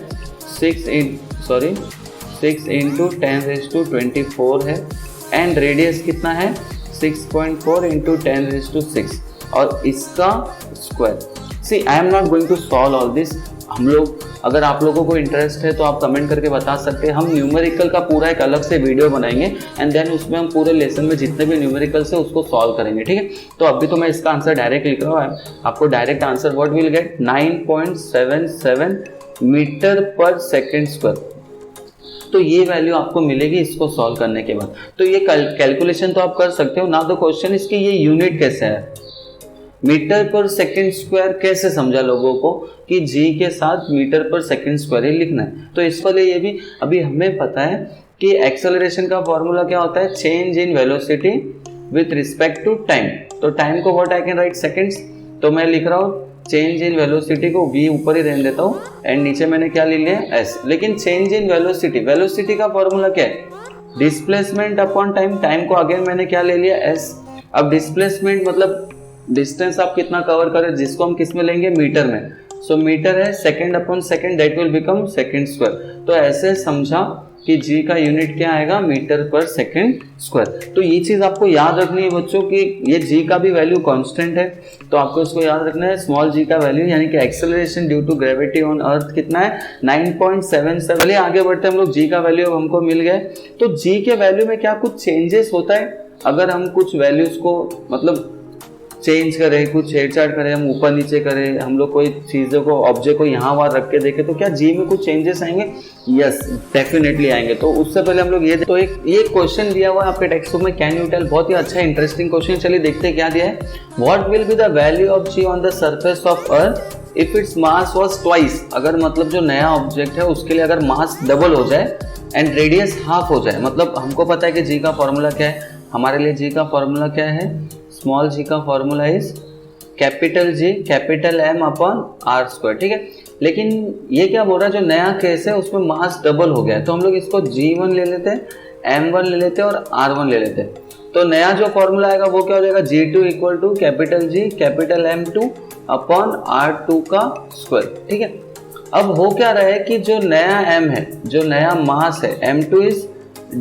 Speaker 1: 6 इंटू 10⁻24 है, एंड रेडियस कितना है 6.4 इंटू 10⁻6, और इसका square. See I am not going to solve all this. हम लोग, अगर आप लोगों को इंटरेस्ट है तो आप कमेंट करके बता सकते हैं, हम न्यूमेरिकल का पूरा एक अलग से वीडियो बनाएंगे, एंड देन उसमें हम पूरे लेसन में जितने भी न्यूमेरिकल्स है उसको सॉल्व करेंगे, ठीक है। तो अभी तो मैं इसका आंसर डायरेक्ट लिख रहा हूँ, आपको direct answer what will get 9.77 meter पर सेकेंड स्क्वायर। तो ये वैल्यू आपको मिलेगी इसको सॉल्व करने के बाद। तो ये कैलकुलेशन तो आप कर सकते हो ना। द क्वेश्चन इसकी ये यूनिट कैसे है, मीटर पर सेकंड स्क्वायर कैसे समझा लोगों को कि जी के साथ मीटर पर सेकंड स्क्वायर ही लिखना है। तो इसके लिए ये भी अभी हमें पता है कि एक्सेलरेशन का फॉर्मूला क्या होता है, change in velocity with respect to time. तो टाइम को what I can write seconds, तो मैं लिख रहा हूँ चेंज इन वेलोसिटी को v ऊपर ही रहने देता हूँ, एंड नीचे मैंने क्या ले लिया s। लेकिन चेंज इन वेलोसिटी, वेलोसिटी का फॉर्मूला क्या है, डिस्प्लेसमेंट अपॉन टाइम। टाइम को अगेन मैंने क्या ले लिया s। अब डिस्प्लेसमेंट मतलब डिस्टेंस आप कितना कवर करें, जिसको हम किस में लेंगे, मीटर में। सो मीटर है second upon second, that will become second square. तो ऐसे समझा कि जी का यूनिट क्या आएगा, मीटर पर सेकेंड स्क्वायर। तो ये चीज़ आपको याद रखनी है बच्चों कि ये जी का भी वैल्यू कांस्टेंट है, तो आपको इसको याद रखना है। स्मॉल जी का वैल्यू यानी कि acceleration due to gravity on earth कितना है, 9.77। चलिए आगे बढ़ते हैं हम लोग, जी का वैल्यू अब हमको मिल गया। तो जी के वैल्यू में क्या कुछ चेंजेस होता है, अगर हम कुछ वैल्यूज को मतलब चेंज करें, कुछ छेड़छाड़ करें, हम ऊपर नीचे करें, हम लोग कोई चीज़ों को ऑब्जेक्ट को यहाँ वहाँ रख के देखें तो क्या जी में कुछ चेंजेस आएंगे? यस, डेफिनेटली आएंगे। तो उससे पहले हम लोग तो एक क्वेश्चन दिया हुआ है आपके टेक्स्ट बुक में, कैन यू टेल, बहुत ही अच्छा इंटरेस्टिंग क्वेश्चन। चलिए देखते हैं क्या दिया है। What will be the value of G on the surface of earth if its mass was twice. अगर मतलब जो नया ऑब्जेक्ट है उसके लिए अगर मास डबल हो जाए एंड रेडियस हाफ हो जाए, मतलब हमको पता है कि जी का फॉर्मूला क्या है, हमारे लिए जी का फॉर्मूला क्या है, स्मॉल जी का formula is capital G capital M upon R square, ठीक है। लेकिन ये क्या बोल रहा है, जो नया केस है उसमें मास डबल हो गया है, तो हम लोग इसको G1 ले लेते हैं, M1 ले लेते हैं और R1 ले लेते हैं। तो नया जो फॉर्मूला आएगा वो क्या हो जाएगा, G2 equal to capital G capital M2 upon R2 का स्क्वायर, ठीक है। अब हो क्या रहा है कि जो नया M है, जो नया मास है M2 is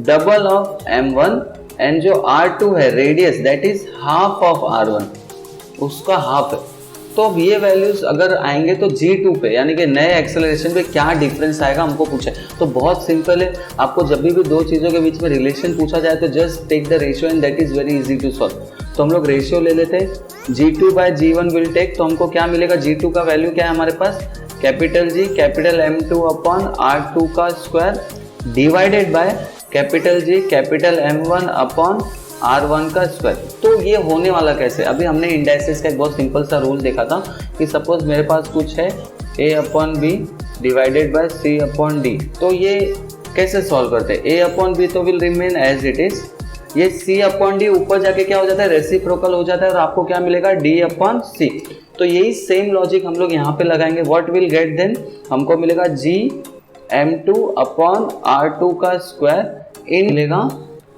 Speaker 1: double of M1 and जो R2 है radius that is half of R1, उसका हाफ है। तो अब ये वैल्यूज अगर आएंगे तो G2 पे यानी कि नए एक्सेलरेशन पे क्या डिफरेंस आएगा हमको पूछे। तो बहुत सिंपल है, आपको जब भी दो चीज़ों के बीच में रिलेशन पूछा जाए तो just take the ratio and that is very easy to solve. तो हम लोग रेशियो ले लेते हैं, G2 bye G1 will take, तो हमको क्या मिलेगा, G2 का वैल्यू क्या है हमारे पास, capital G capital M2 upon R2 का square divided by capital G capital M1 upon R1 का स्क्वायर। तो ये होने वाला कैसे, अभी हमने इंडाइसेस का एक बहुत सिंपल सा रूल देखा था कि सपोज मेरे पास कुछ है A upon B divided by C upon D, तो ये कैसे सॉल्व करते हैं, A अपॉन बी तो will remain as it is, ये C अपॉन डी ऊपर जाके क्या हो जाता है, रेसिप्रोकल हो जाता है और आपको क्या मिलेगा, D अपॉन C। तो यही सेम लॉजिक हम लोग यहाँ पे लगाएंगे, व्हाट विल गेट देन, हमको मिलेगा G M2 अपॉन R2 का स्क्वायर इन मिलेगा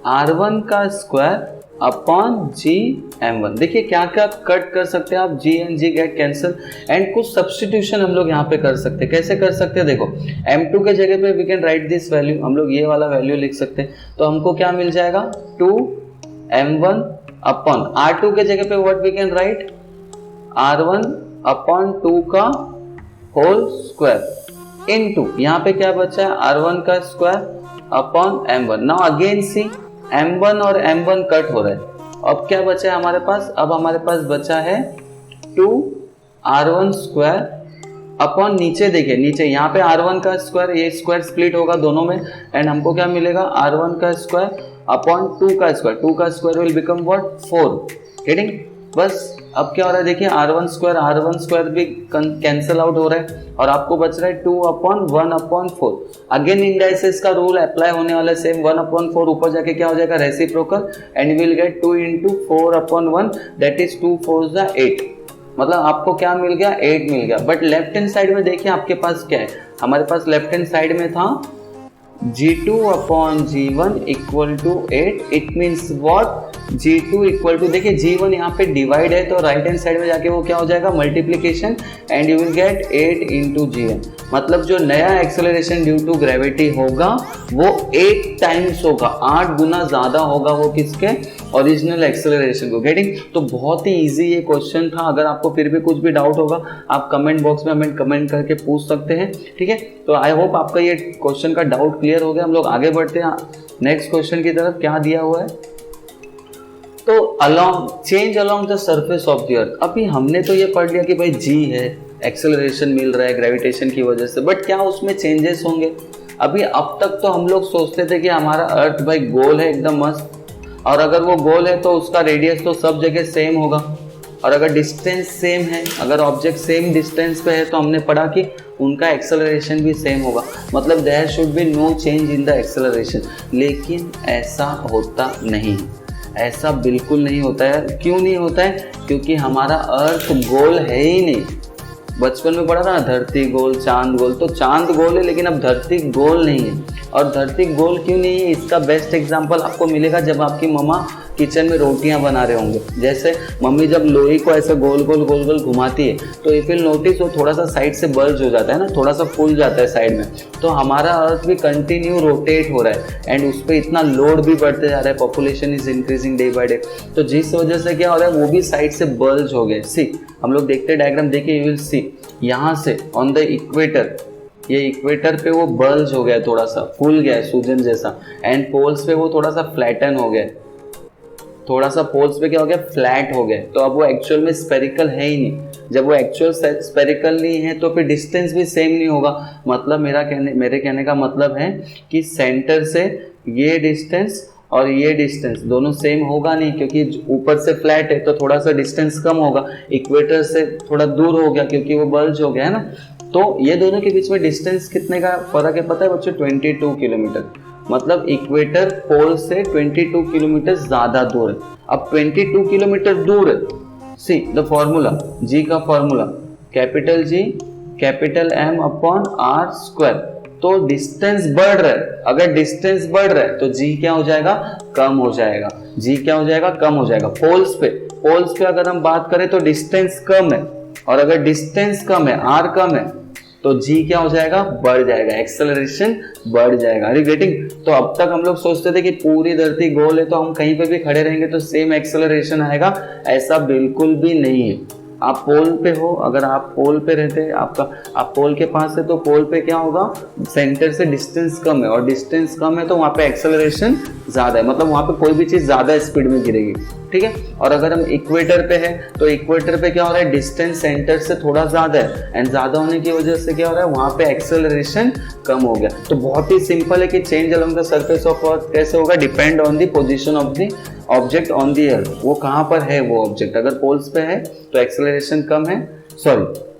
Speaker 1: R1 का स्क्वायर अपॉन G M1। देखिए क्या क्या कट कर सकते हैं आप, G and G get cancel and कुछ सब्स्टिट्यूशन हम लोग यहाँ पे कर सकते हैं। कैसे कर सकते हैं, देखो M2 के जगह पे we can write this value, हम लोग ये वाला वैल्यू लिख सकते हैं। तो हमको क्या मिल जाएगा, 2 M1 अपॉन R2 के जगह पे what we can write, R1 upon 2 का होल स्क्वायर इनटू यहाँ पे क्या बचा है, R1 का square upon M1। Now again see M1 और M1 कट हो रहे हैं, अब क्या बचा है हमारे पास, अब हमारे पास बचा है 2 R1 स्क्वायर अपॉन, नीचे देखिए नीचे यहाँ पे R1 का स्क्वायर, ये स्क्वायर स्प्लिट होगा दोनों में एंड हमको क्या मिलेगा, R1 का स्क्वायर अपॉन 2 का स्क्वायर, 2 का square will become what, 4, getting. बस अब क्या हो रहा है, देखिए R1 स्क्वायर भी कैंसिल आउट हो रहा है और आपको बच रहा है 2 अपॉन 1 अपॉन 4। अगेन इंडाइसेस का रूल अप्लाई होने वाला है सेम, 1 अपॉन 4 ऊपर जाके क्या हो जाएगा, reciprocal and will get 2 into 4 upon 1 that is 2 4 8, मतलब आपको क्या मिल गया, 8 मिल गया। बट लेफ्ट हैंड साइड में देखिए आपके पास क्या है, हमारे पास लेफ्ट हैंड साइड में था G2 upon G1 equal to 8, it means what, G2 equal to, देखिए G1 यहाँ पे डिवाइड है तो राइट हैंड साइड में जाके वो क्या हो जाएगा, multiplication and you will gate 8 into Gn। मतलब जो नया एक्सेलरेशन ड्यू टू ग्रेविटी होगा वो 8 टाइम्स होगा, 8 गुना ज्यादा होगा वो किसके, ओरिजिनल एक्सेलरेशन को, गेटिंग। तो बहुत ही इजी ये क्वेश्चन था, अगर आपको फिर भी कुछ भी डाउट होगा आप कमेंट बॉक्स में हमें कमेंट करके पूछ सकते हैं, ठीक है। तो आई होप आपका ये क्वेश्चन का डाउट क्लियर हो गया। हम लोग आगे बढ़ते हैं नेक्स्ट क्वेश्चन की तरफ, क्या दिया हुआ है, तो along change along the surface of the अर्थ। अभी हमने तो ये पढ़ लिया कि भाई जी है, एक्सेलरेशन मिल रहा है ग्रेविटेशन की वजह से, बट क्या उसमें चेंजेस होंगे। अभी अब तक तो हम लोग सोचते थे कि हमारा अर्थ भाई गोल है एकदम मस्त, और अगर वो गोल है तो उसका रेडियस तो सब जगह सेम होगा, और अगर डिस्टेंस सेम है, अगर ऑब्जेक्ट सेम डिस्टेंस पे है तो हमने पढ़ा कि उनका एक्सेलरेशन भी सेम होगा, मतलब there should be no change in the acceleration. लेकिन ऐसा होता नहीं, ऐसा बिल्कुल नहीं होता है। क्यों नहीं होता है, क्योंकि हमारा अर्थ गोल है ही नहीं। बचपन में पढ़ा था ना, धरती गोल चांद गोल, तो चांद गोल है लेकिन अब धरती गोल नहीं है। और धरती गोल क्यों नहीं है, इसका बेस्ट एग्जांपल आपको मिलेगा जब आपकी मम्मा किचन में रोटियां बना रहे होंगे। जैसे मम्मी जब लोई को ऐसे गोल गोल घुमाती है तो इफ यू नोटिस वो थोड़ा सा साइड से बल्ज हो जाता है ना, थोड़ा सा फूल जाता है साइड में। तो हमारा अर्थ भी कंटिन्यू रोटेट हो रहा है एंड उस पर इतना लोड भी बढ़ते जा रहा है, population is increasing day by day. तो जिस वजह से क्या हो रहा है, वो भी साइड से बल्ज हो गए। सी हम लोग देखते डायग्राम देखिए, यू विल सी यहाँ से ऑन द इक्वेटर, ये इक्वेटर पे वो बल्ज हो गया, थोड़ा सा फूल गया है सूजन जैसा, एंड पोल्स पे वो थोड़ा सा फ्लैटन हो गया। थोड़ा सा पोल्स पे क्या हो गया, फ्लैट हो गया, तो अब वो एक्चुअल में स्पेरिकल है ही नहीं। जब वो एक्चुअल स्पेरिकल नहीं है तो फिर डिस्टेंस भी सेम नहीं होगा। मतलब मेरे कहने का मतलब है कि सेंटर से ये डिस्टेंस और ये डिस्टेंस दोनों सेम होगा नहीं, क्योंकि ऊपर से फ्लैट है तो थोड़ा सा डिस्टेंस कम होगा, इक्वेटर से थोड़ा दूर हो गया क्योंकि वो बल्ज हो गया है ना। तो ये दोनों के बीच में डिस्टेंस कितने का फर्क है पता है बच्चों, 22 किलोमीटर। मतलब इक्वेटर पोल से 22 किलोमीटर ज्यादा दूर है। अब 22 किलोमीटर दूर है, सी द फॉर्मूला, जी का formula capital G capital M upon R square. तो डिस्टेंस बढ़ रहा है, अगर डिस्टेंस बढ़ रहा है तो जी क्या हो जाएगा, कम हो जाएगा। जी क्या हो जाएगा, कम हो जाएगा। पोल्स पे अगर हम बात करें तो डिस्टेंस कम है, और अगर डिस्टेंस कम है, आर कम है, तो जी क्या हो जाएगा, बढ़ जाएगा, एक्सेलरेशन बढ़ जाएगा। अरे गेटिंग? तो अब तक हम लोग सोचते थे कि पूरी धरती गोल है तो हम कहीं पे भी खड़े रहेंगे तो सेम एक्सेलरेशन आएगा, ऐसा बिल्कुल भी नहीं है। आप पोल पे हो, अगर आप पोल पे रहते हैं, आप पोल के पास है तो पोल पे क्या होगा, सेंटर से डिस्टेंस कम है, और डिस्टेंस कम है तो वहाँ पे एक्सेलरेशन ज़्यादा है, मतलब वहाँ पे कोई भी चीज़ ज़्यादा स्पीड में गिरेगी, ठीक है। और अगर हम इक्वेटर पे है तो इक्वेटर पे क्या हो रहा है, डिस्टेंस सेंटर से थोड़ा ज़्यादा है, एंड ज़्यादा होने की वजह से क्या हो रहा है, वहाँ पे एक्सेलरेशन कम हो गया। तो बहुत ही सिंपल है कि change along the surface of earth कैसे होगा, depend on the position of the object on the earth. वो कहाँ पर है वो ऑब्जेक्ट, अगर पोल्स पे है तो एक्सेलरेशन कम है,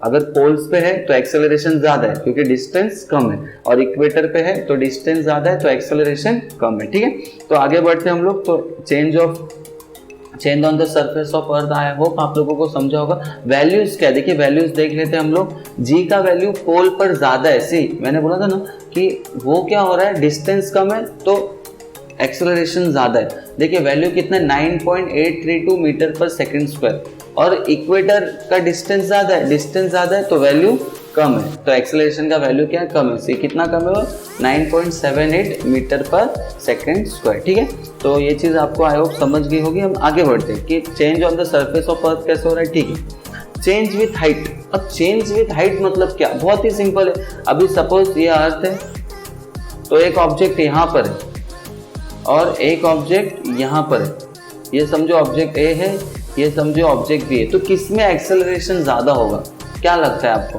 Speaker 1: अगर पोल्स पे है तो एक्सेलरेशन ज्यादा है क्योंकि डिस्टेंस कम है, और इक्वेटर पे है तो डिस्टेंस ज्यादा है तो एक्सेलरेशन कम है, ठीक है। तो आगे बढ़ते हम लोग। तो change on the surface of earth, I hope आप लोगों को समझा होगा। वैल्यूज क्या, देखिए वैल्यूज देख लेते हैं हम लोग। जी का वैल्यू पोल पर ज्यादा है, सी मैंने बोला था ना कि वो क्या हो रहा है, डिस्टेंस कम है तो एक्सेलरेशन ज्यादा है। देखिए वैल्यू कितना है, 9.832 मीटर पर सेकंड स्क्वायर, और इक्वेटर का डिस्टेंस ज्यादा है तो वैल्यू कम है, तो एक्सेलरेशन का वैल्यू क्या है, कम है। सी कितना कम है, 9.78 मीटर पर सेकंड स्क्वायर, ठीक है। तो ये चीज आपको आई होप समझ गई होगी। हम आगे बढ़ते हैं कि change on the surface of earth कैसे हो रहा है, ठीक है। चेंज विथ हाइट, अब चेंज विथ हाइट मतलब क्या, बहुत ही सिंपल है। अभी सपोज ये अर्थ है तो एक ऑब्जेक्ट यहाँ पर है और एक ऑब्जेक्ट यहाँ पर है, ये समझो ऑब्जेक्ट ए है, ये समझो ऑब्जेक्ट बी है, तो किसमें एक्सेलरेशन ज्यादा होगा, क्या लगता है आपको?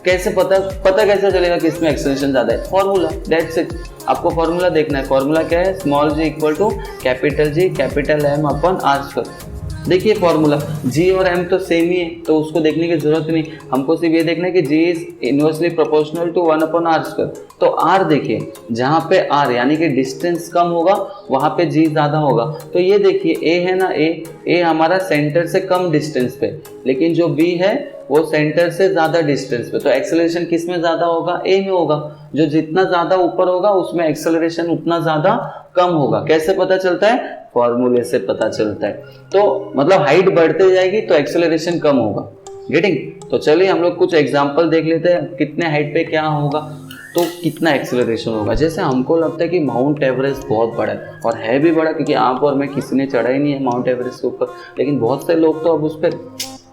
Speaker 1: कैसे पता कैसे चलेगा किसमें एक्सेलरेशन ज्यादा है? Formula, that's it. आपको फॉर्मूला देखना है। फॉर्मूला क्या है, small G equal to capital G capital M upon R square. देखिए फॉर्मूला, जी और एम तो सेम ही है तो उसको देखने की जरूरत नहीं, हमको सिर्फ ये देखना है कि G is inversely proportional to 1 upon R square. तो आर देखिए, जहाँ पे आर यानी कि डिस्टेंस कम होगा वहाँ पे जी ज्यादा होगा। तो ये देखिए ए है ना, ए हमारा सेंटर से कम डिस्टेंस पे, लेकिन जो बी है वो सेंटर से ज्यादा डिस्टेंस पे, तो एक्सेलरेशन किस में ज्यादा होगा, ए में होगा। जो जितना ज्यादा ऊपर होगा उसमें एक्सेलरेशन उतना ज्यादा कम होगा। कैसे पता चलता है? फॉर्मूले से पता चलता है। तो मतलब हाइट बढ़ते जाएगी तो एक्सेलरेशन कम होगा, गेटिंग? तो चलिए हम लोग कुछ एग्जांपल देख लेते हैं, कितने हाइट पे क्या होगा तो कितना एक्सेलरेशन होगा। जैसे हमको लगता है कि माउंट एवरेस्ट बहुत बड़ा है, और है भी बड़ा क्योंकि आप और मैं किसी ने चढ़ा ही नहीं है माउंट एवरेस्ट के ऊपर, लेकिन बहुत से लोग तो अब उस पर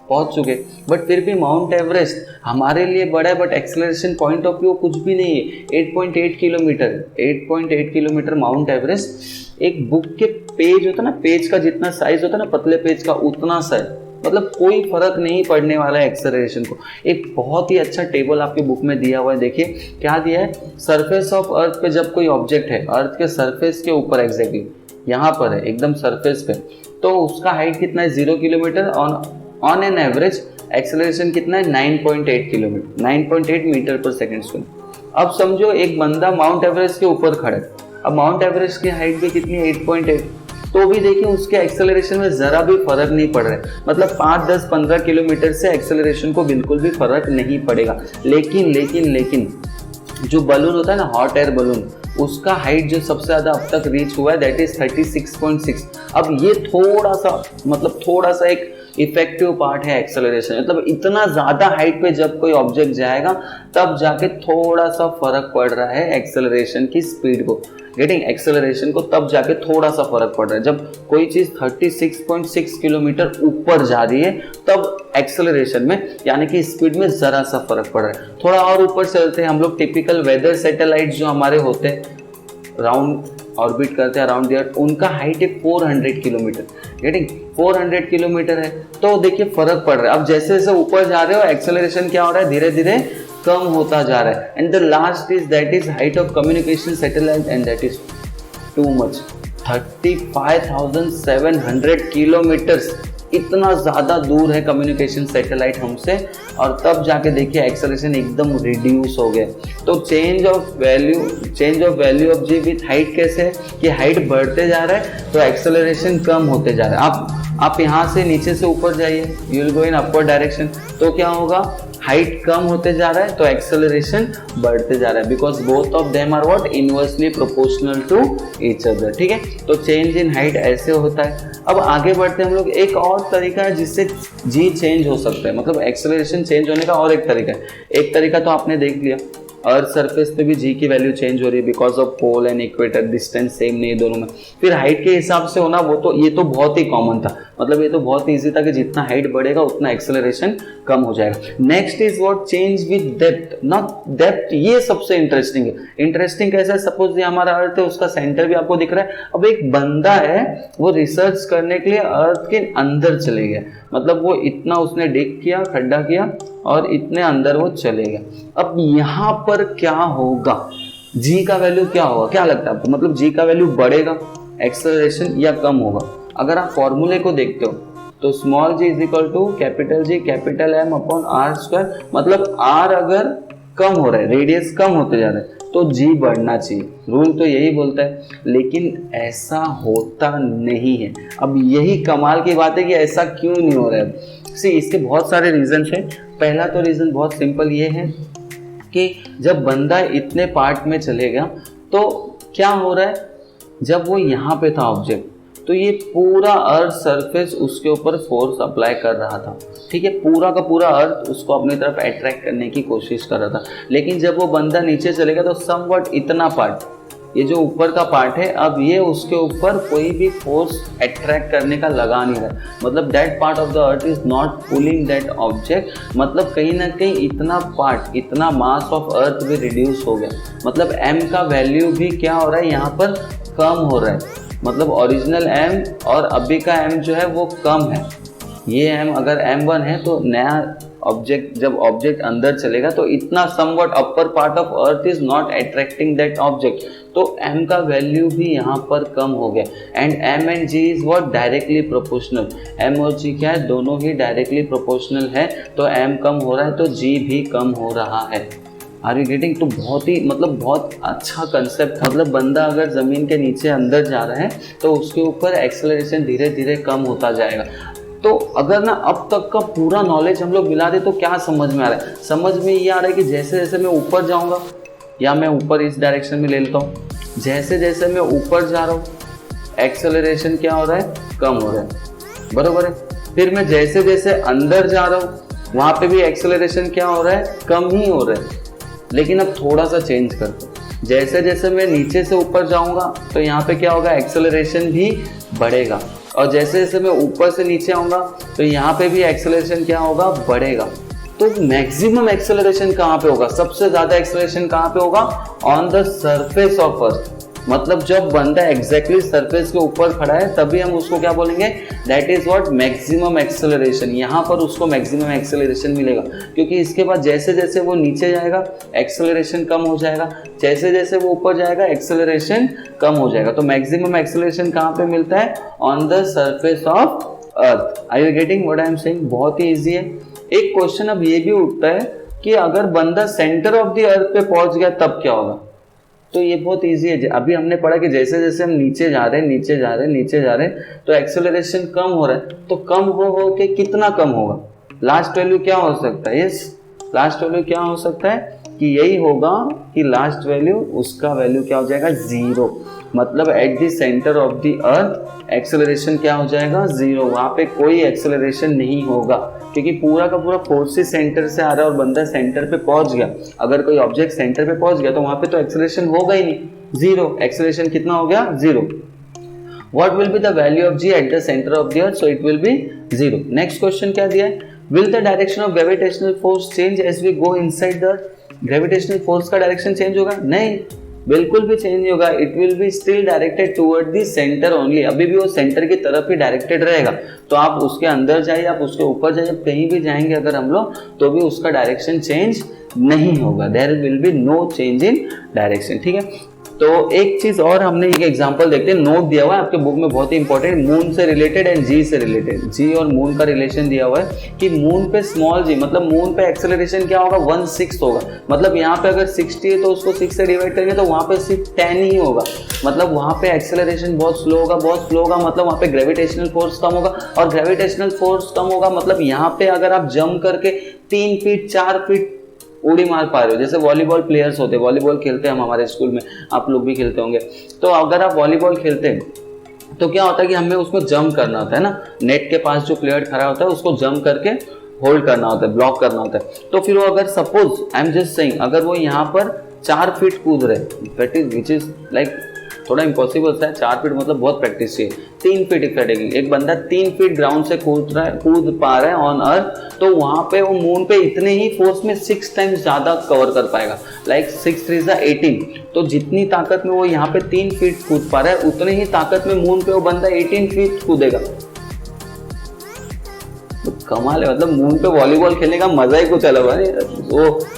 Speaker 1: पहुंच चुके। बट फिर भी माउंट एवरेस्ट हमारे लिए बड़ा है, but acceleration point of view कुछ भी नहीं है। 8.8 किलोमीटर माउंट एवरेस्ट। एक बुक के पेज होता है ना, पेज का जितना साइज होता है ना, पतले पेज का उतना सा है, मतलब कोई फर्क नहीं पड़ने वाला है एक्सेलरेशन को। एक बहुत ही अच्छा टेबल आपके बुक में दिया हुआ है, देखिए क्या दिया है। सरफेस ऑफ अर्थ पे जब कोई ऑब्जेक्ट है, अर्थ के सरफेस के ऊपर एग्जैक्टली यहाँ पर है एकदम सरफेस पे, तो उसका हाइट कितना है 0 kilometre, on an average acceleration कितना है 9.8 मीटर पर सेकंड स्क्वायर। अब समझो एक बंदा माउंट एवरेस्ट के ऊपर खड़ा है, अब माउंट एवरेस्ट की हाइट भी कितनी है 8.8, तो भी देखिए उसके एक्सेलरेशन में जरा भी फर्क नहीं पड़ रहा है। मतलब 5, 10, 15 किलोमीटर से एक्सेलरेशन को बिल्कुल भी फर्क नहीं पड़ेगा। लेकिन जो बलून होता है ना, हॉट एयर बलून, उसका हाइट जो सबसे ज्यादा अब तक रीच हुआ है दैट इज 36.6। अब ये थोड़ा सा एक इफेक्टिव पार्ट है एक्सेलरेशन, मतलब इतना ज्यादा हाइट पे जब कोई ऑब्जेक्ट जाएगा तब जाके थोड़ा सा फर्क पड़ रहा है एक्सेलरेशन की स्पीड को, गेटिंग? एक्सेलरेशन को तब जाके थोड़ा सा फर्क पड़ रहा है। जब कोई चीज 36.6 किलोमीटर ऊपर जा रही है तब एक्सेलरेशन में यानी कि स्पीड में जरा सा फर्क पड़ रहा है। थोड़ा और ऊपर चलते हैं हम लोग, टिपिकल वेदर सैटेलाइट जो हमारे होते हैं राउंड ऑर्बिट करते हैं अराउंड द अर्थ, उनका हाइट है 400 किलोमीटर, गेटिंग 400 किलोमीटर है। तो देखिए फर्क पड़ रहा है, अब जैसे जैसे ऊपर जा रहे हो एक्सेलरेशन क्या हो रहा है, धीरे धीरे कम होता जा रहा है। And the last is that is height of communication satellite and that is too much, 35,700 kilometres, इतना ज़्यादा दूर है कम्युनिकेशन सैटेलाइट हमसे, और तब जाके देखिए एक्सेलरेशन एकदम रिड्यूस हो गया। तो change of value of G with height कैसे है कि हाइट बढ़ते जा रहा है तो एक्सेलरेशन कम होते जा रहा है। आप यहाँ से नीचे से ऊपर जाइए, you will go in upward direction, तो क्या होगा, हाइट कम होते जा रहा है तो एक्सेलरेशन बढ़ते जा रहा है, because both of them are what, inversely proportional to each other. ठीक है, तो चेंज इन हाइट ऐसे होता है। अब आगे बढ़ते हैं हम लोग, एक और तरीका है जिससे जी चेंज हो सकता है, मतलब एक्सेलरेशन चेंज होने का और एक तरीका है। एक तरीका तो आपने देख लिया, अर्थ सरफेस पे भी जी की वैल्यू चेंज हो रही है because of pole and equator, distance same नहीं है दोनों में। फिर हाइट के हिसाब से होना, वो तो ये तो बहुत ही कॉमन था, मतलब ये तो बहुत ईजी था कि जितना हाइट बढ़ेगा उतना एक्सेलरेशन कम हो जाएगा। Next is what, change with depth, not depth, ये सबसे इंटरेस्टिंग है। इंटरेस्टिंग कैसा है, सपोज ये हमारा अर्थ है, उसका सेंटर भी आपको दिख रहा है। अब एक बंदा है, वो रिसर्च करने के लिए अर्थ के अंदर चले गया, मतलब वो इतना उसने डिग किया, खड्डा किया और इतने अंदर वो चले गया। अब यहाँ पर क्या होगा, जी का वैल्यू क्या होगा, क्या लगता है आपको, मतलब जी का वैल्यू बढ़ेगा एक्सेलरेशन या कम होगा? अगर आप फॉर्मूले को देखते हो तो small G is equal to capital G capital M upon R square, मतलब आर अगर कम हो रहा है, रेडियस कम होते जा रहा है तो जी बढ़ना चाहिए, रूल तो यही बोलता है, लेकिन ऐसा होता नहीं है। अब यही कमाल की बात है कि ऐसा क्यों नहीं हो रहा है। सी, इसके बहुत सारे रीजन हैं। पहला तो रीजन बहुत सिंपल ये है कि जब बंदा इतने पार्ट में चलेगा तो क्या हो रहा है, जब वो यहाँ पे था ऑब्जेक्ट, तो ये पूरा अर्थ सरफेस उसके ऊपर फोर्स अप्लाई कर रहा था, ठीक है, पूरा का पूरा अर्थ उसको अपनी तरफ अट्रैक्ट करने की कोशिश कर रहा था। लेकिन जब वो बंदा नीचे चलेगा तो समवट इतना पार्ट, ये जो ऊपर का पार्ट है, अब ये उसके ऊपर कोई भी फोर्स अट्रैक्ट करने का लगा नहीं रहा, मतलब that part of the earth is not pulling that object, मतलब कहीं ना कहीं इतना पार्ट, इतना मास ऑफ अर्थ भी रिड्यूस हो गया, मतलब एम का वैल्यू भी क्या हो रहा है यहाँ पर, कम हो रहा है, मतलब ओरिजिनल एम और अभी का एम जो है वो कम है। ये एम अगर m1 है तो नया ऑब्जेक्ट, जब ऑब्जेक्ट अंदर चलेगा तो इतना somewhat upper part of earth is not attracting that object, तो m का वैल्यू भी यहाँ पर कम हो गया। And m and g is what, directly proportional, m और g क्या है, दोनों ही डायरेक्टली प्रोपोर्शनल है, तो m कम हो रहा है तो g भी कम हो रहा है। Are you getting? तो बहुत ही, मतलब बहुत अच्छा कंसेप्ट, मतलब बंदा अगर ज़मीन के नीचे अंदर जा रहा है तो उसके ऊपर एक्सेलरेशन धीरे धीरे कम होता जाएगा। तो अगर ना अब तक का पूरा नॉलेज हम लोग मिला दे तो क्या समझ में आ रहा है, समझ में ये आ रहा है कि जैसे जैसे मैं ऊपर जाऊंगा, या मैं ऊपर इस डायरेक्शन में ले लेता हूँ, जैसे जैसे मैं ऊपर जा रहा हूँ एक्सेलरेशन क्या हो रहा है, कम हो रहा है, बरोबर है। फिर मैं जैसे जैसे अंदर जा रहा हूँ वहाँ पे भी एक्सेलरेशन क्या हो रहा है, कम ही हो रहा है। लेकिन अब थोड़ा सा चेंज करते हैं, जैसे जैसे मैं नीचे से ऊपर जाऊंगा तो यहाँ पे क्या होगा, एक्सेलरेशन भी बढ़ेगा, और जैसे जैसे मैं ऊपर से नीचे आऊंगा तो यहाँ पे भी एक्सेलरेशन क्या होगा, बढ़ेगा। तो मैक्सिमम एक्सेलरेशन कहाँ पे होगा, सबसे ज्यादा एक्सेलरेशन कहाँ पे होगा, ऑन द सरफेस ऑफ अर्थ, मतलब जब बंदा एग्जैक्टली सरफेस के ऊपर खड़ा है तभी हम उसको क्या बोलेंगे, that is what, maximum acceleration. यहाँ पर उसको मैक्सिमम एक्सेलरेशन मिलेगा, क्योंकि इसके बाद जैसे जैसे वो नीचे जाएगा एक्सेलरेशन कम हो जाएगा, जैसे जैसे वो ऊपर जाएगा एक्सेलरेशन कम हो जाएगा। तो मैक्सिमम एक्सेलरेशन कहाँ पे मिलता है, on the surface of earth. Are you getting what I am saying? बहुत ही ईजी है। एक क्वेश्चन अब ये भी उठता है कि अगर बंदा सेंटर ऑफ द अर्थ पे पहुंच गया तब क्या होगा, तो ये बहुत इजी है। अभी हमने पढ़ा कि जैसे जैसे हम नीचे जा रहे हैं तो एक्सेलरेशन कम हो रहा है, तो कम हो के कितना कम होगा, लास्ट वैल्यू क्या हो सकता है, यस लास्ट वैल्यू क्या हो सकता है कि यही होगा कि लास्ट वैल्यू, उसका वैल्यू क्या हो जाएगा, 0, मतलब eight the centre of the earth acceleration क्या हो जाएगा, 0, वहाँ पे कोई एक्सेलरेशन नहीं होगा, क्योंकि पूरा का पूरा फोर्स सेंटर से आ रहा है और बंदा सेंटर पे पहुंच गया। अगर कोई ऑब्जेक्ट सेंटर पे पहुंच गया तो वहां पे तो एक्सेलरेशन होगा ही नहीं, 0, एक्सेलरेशन कितना हो गया, 0। What will be the value of G at the centre of the earth, so it will be 0। Next question क्या दिया है, will the direction of gravitational force change as we go inside the earth, gravitational force का direction change होगा, नहीं, बिल्कुल भी change नहीं होगा, it will be still directed toward the centre only, अभी भी वो सेंटर की तरफ ही डायरेक्टेड रहेगा। तो आप उसके अंदर जाइए, आप उसके ऊपर जाइए, कहीं भी जाएंगे अगर हम लोग तो भी उसका डायरेक्शन चेंज नहीं होगा, there will be no change in direction. ठीक है, तो एक चीज और हमने एक एग्जांपल देखते हैं, नोट दिया हुआ है आपके बुक में बहुत ही इंपॉर्टेंट, मून से रिलेटेड एंड जी से रिलेटेड। जी और मून का रिलेशन दिया हुआ है कि मून पे स्मॉल जी, मतलब मून पे एक्सेलरेशन क्या होगा, 1/6 होगा। मतलब यहाँ पे अगर 60 है तो उसको 6 से डिवाइड करेंगे तो वहाँ पे सिर्फ 10 ही होगा। मतलब वहाँ पे एक्सेलरेशन बहुत स्लो होगा, बहुत स्लो होगा, मतलब वहाँ पे ग्रेविटेशनल फोर्स कम होगा, और ग्रेविटेशनल फोर्स कम होगा मतलब यहाँ पे अगर आप जंप करके 3 फीट 4 फीट उड़ी मार पा रहे हो, जैसे वॉलीबॉल प्लेयर्स होते हैं, वॉलीबॉल खेलते हैं हम हमारे स्कूल में, आप लोग भी खेलते होंगे। तो अगर आप वॉलीबॉल खेलते हैं तो क्या होता है कि हमें उसको जंप करना होता है ना, नेट के पास जो प्लेयर खड़ा होता है उसको जंप करके होल्ड करना होता है, ब्लॉक करना होता है। तो फिर वो अगर suppose I am just saying अगर वो यहाँ पर 4 फीट कूद रहे, that is which is like थोड़ा इम्पॉसिबल सा है, 4 फीट मतलब बहुत प्रैक्टिस चाहिए। 3 फीट इफ टेकिंग, एक बंदा 3 फीट ग्राउंड से कूद पा रहा है ऑन अर्थ, तो वहां पे वो मून पे इतने ही फोर्स में 6 टाइम्स ज्यादा कवर कर पाएगा, लाइक 6 3 18। तो जितनी ताकत में वो यहाँ पे 3 फीट कूद पा रहा है उतने ही ताकत में मून पे वो बंदा 18 फीट कूदेगा। तो कमाल है, मतलब मून पे वॉलीबॉल खेलने का मजा ही कुछ अलग है।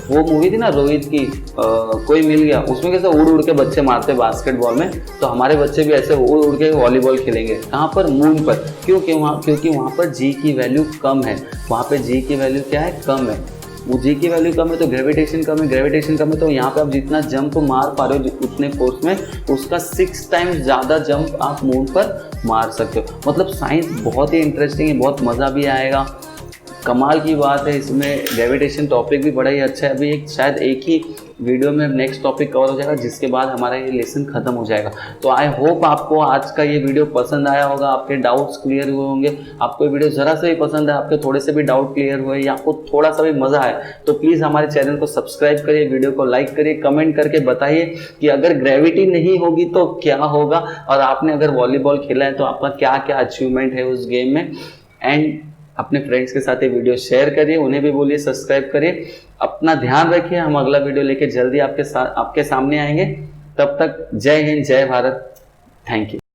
Speaker 1: वो मूवी थी ना रोहित की, कोई मिल गया, उसमें कैसे उड़ उड़ के बच्चे मारते बास्केटबॉल में, तो हमारे बच्चे भी ऐसे उड़ उड़ के वॉलीबॉल खेलेंगे। कहाँ पर, मून पर। क्योंकि वहाँ पर जी की वैल्यू कम है, वहाँ पे जी की वैल्यू क्या है, कम है। वो जी की वैल्यू कम है तो ग्रेविटेशन कम है, ग्रेविटेशन कम है तो यहाँ पे आप जितना जंप मार पा रहे हो उतने फोर्स में, उसका 6 टाइम्स ज़्यादा जंप आप मून पर मार सकते हो। मतलब साइंस बहुत ही इंटरेस्टिंग है, बहुत मज़ा भी आएगा, कमाल की बात है। इसमें ग्रेविटेशन टॉपिक भी बड़ा ही अच्छा है। अभी शायद एक ही वीडियो में नेक्स्ट टॉपिक कवर हो जाएगा, जिसके बाद हमारा ये लेसन खत्म हो जाएगा। तो आई होप आपको आज का ये वीडियो पसंद आया होगा, आपके डाउट्स क्लियर हुए होंगे। आपको वीडियो ज़रा सा भी पसंद है, आपके थोड़े से भी डाउट क्लियर हुए या आपको थोड़ा सा भी मज़ा आया, तो प्लीज़ हमारे चैनल को सब्सक्राइब करिए, वीडियो को लाइक करिए, कमेंट करके बताइए कि अगर ग्रेविटी नहीं होगी तो क्या होगा, और आपने अगर वॉलीबॉल खेला है तो आपका क्या क्या अचीवमेंट है उस गेम में। एंड अपने फ्रेंड्स के साथ ये वीडियो शेयर करिए, उन्हें भी बोलिए सब्सक्राइब करिए। अपना ध्यान रखिए, हम अगला वीडियो लेके जल्दी आपके सामने आएंगे। तब तक जय हिंद, जय भारत, थैंक यू।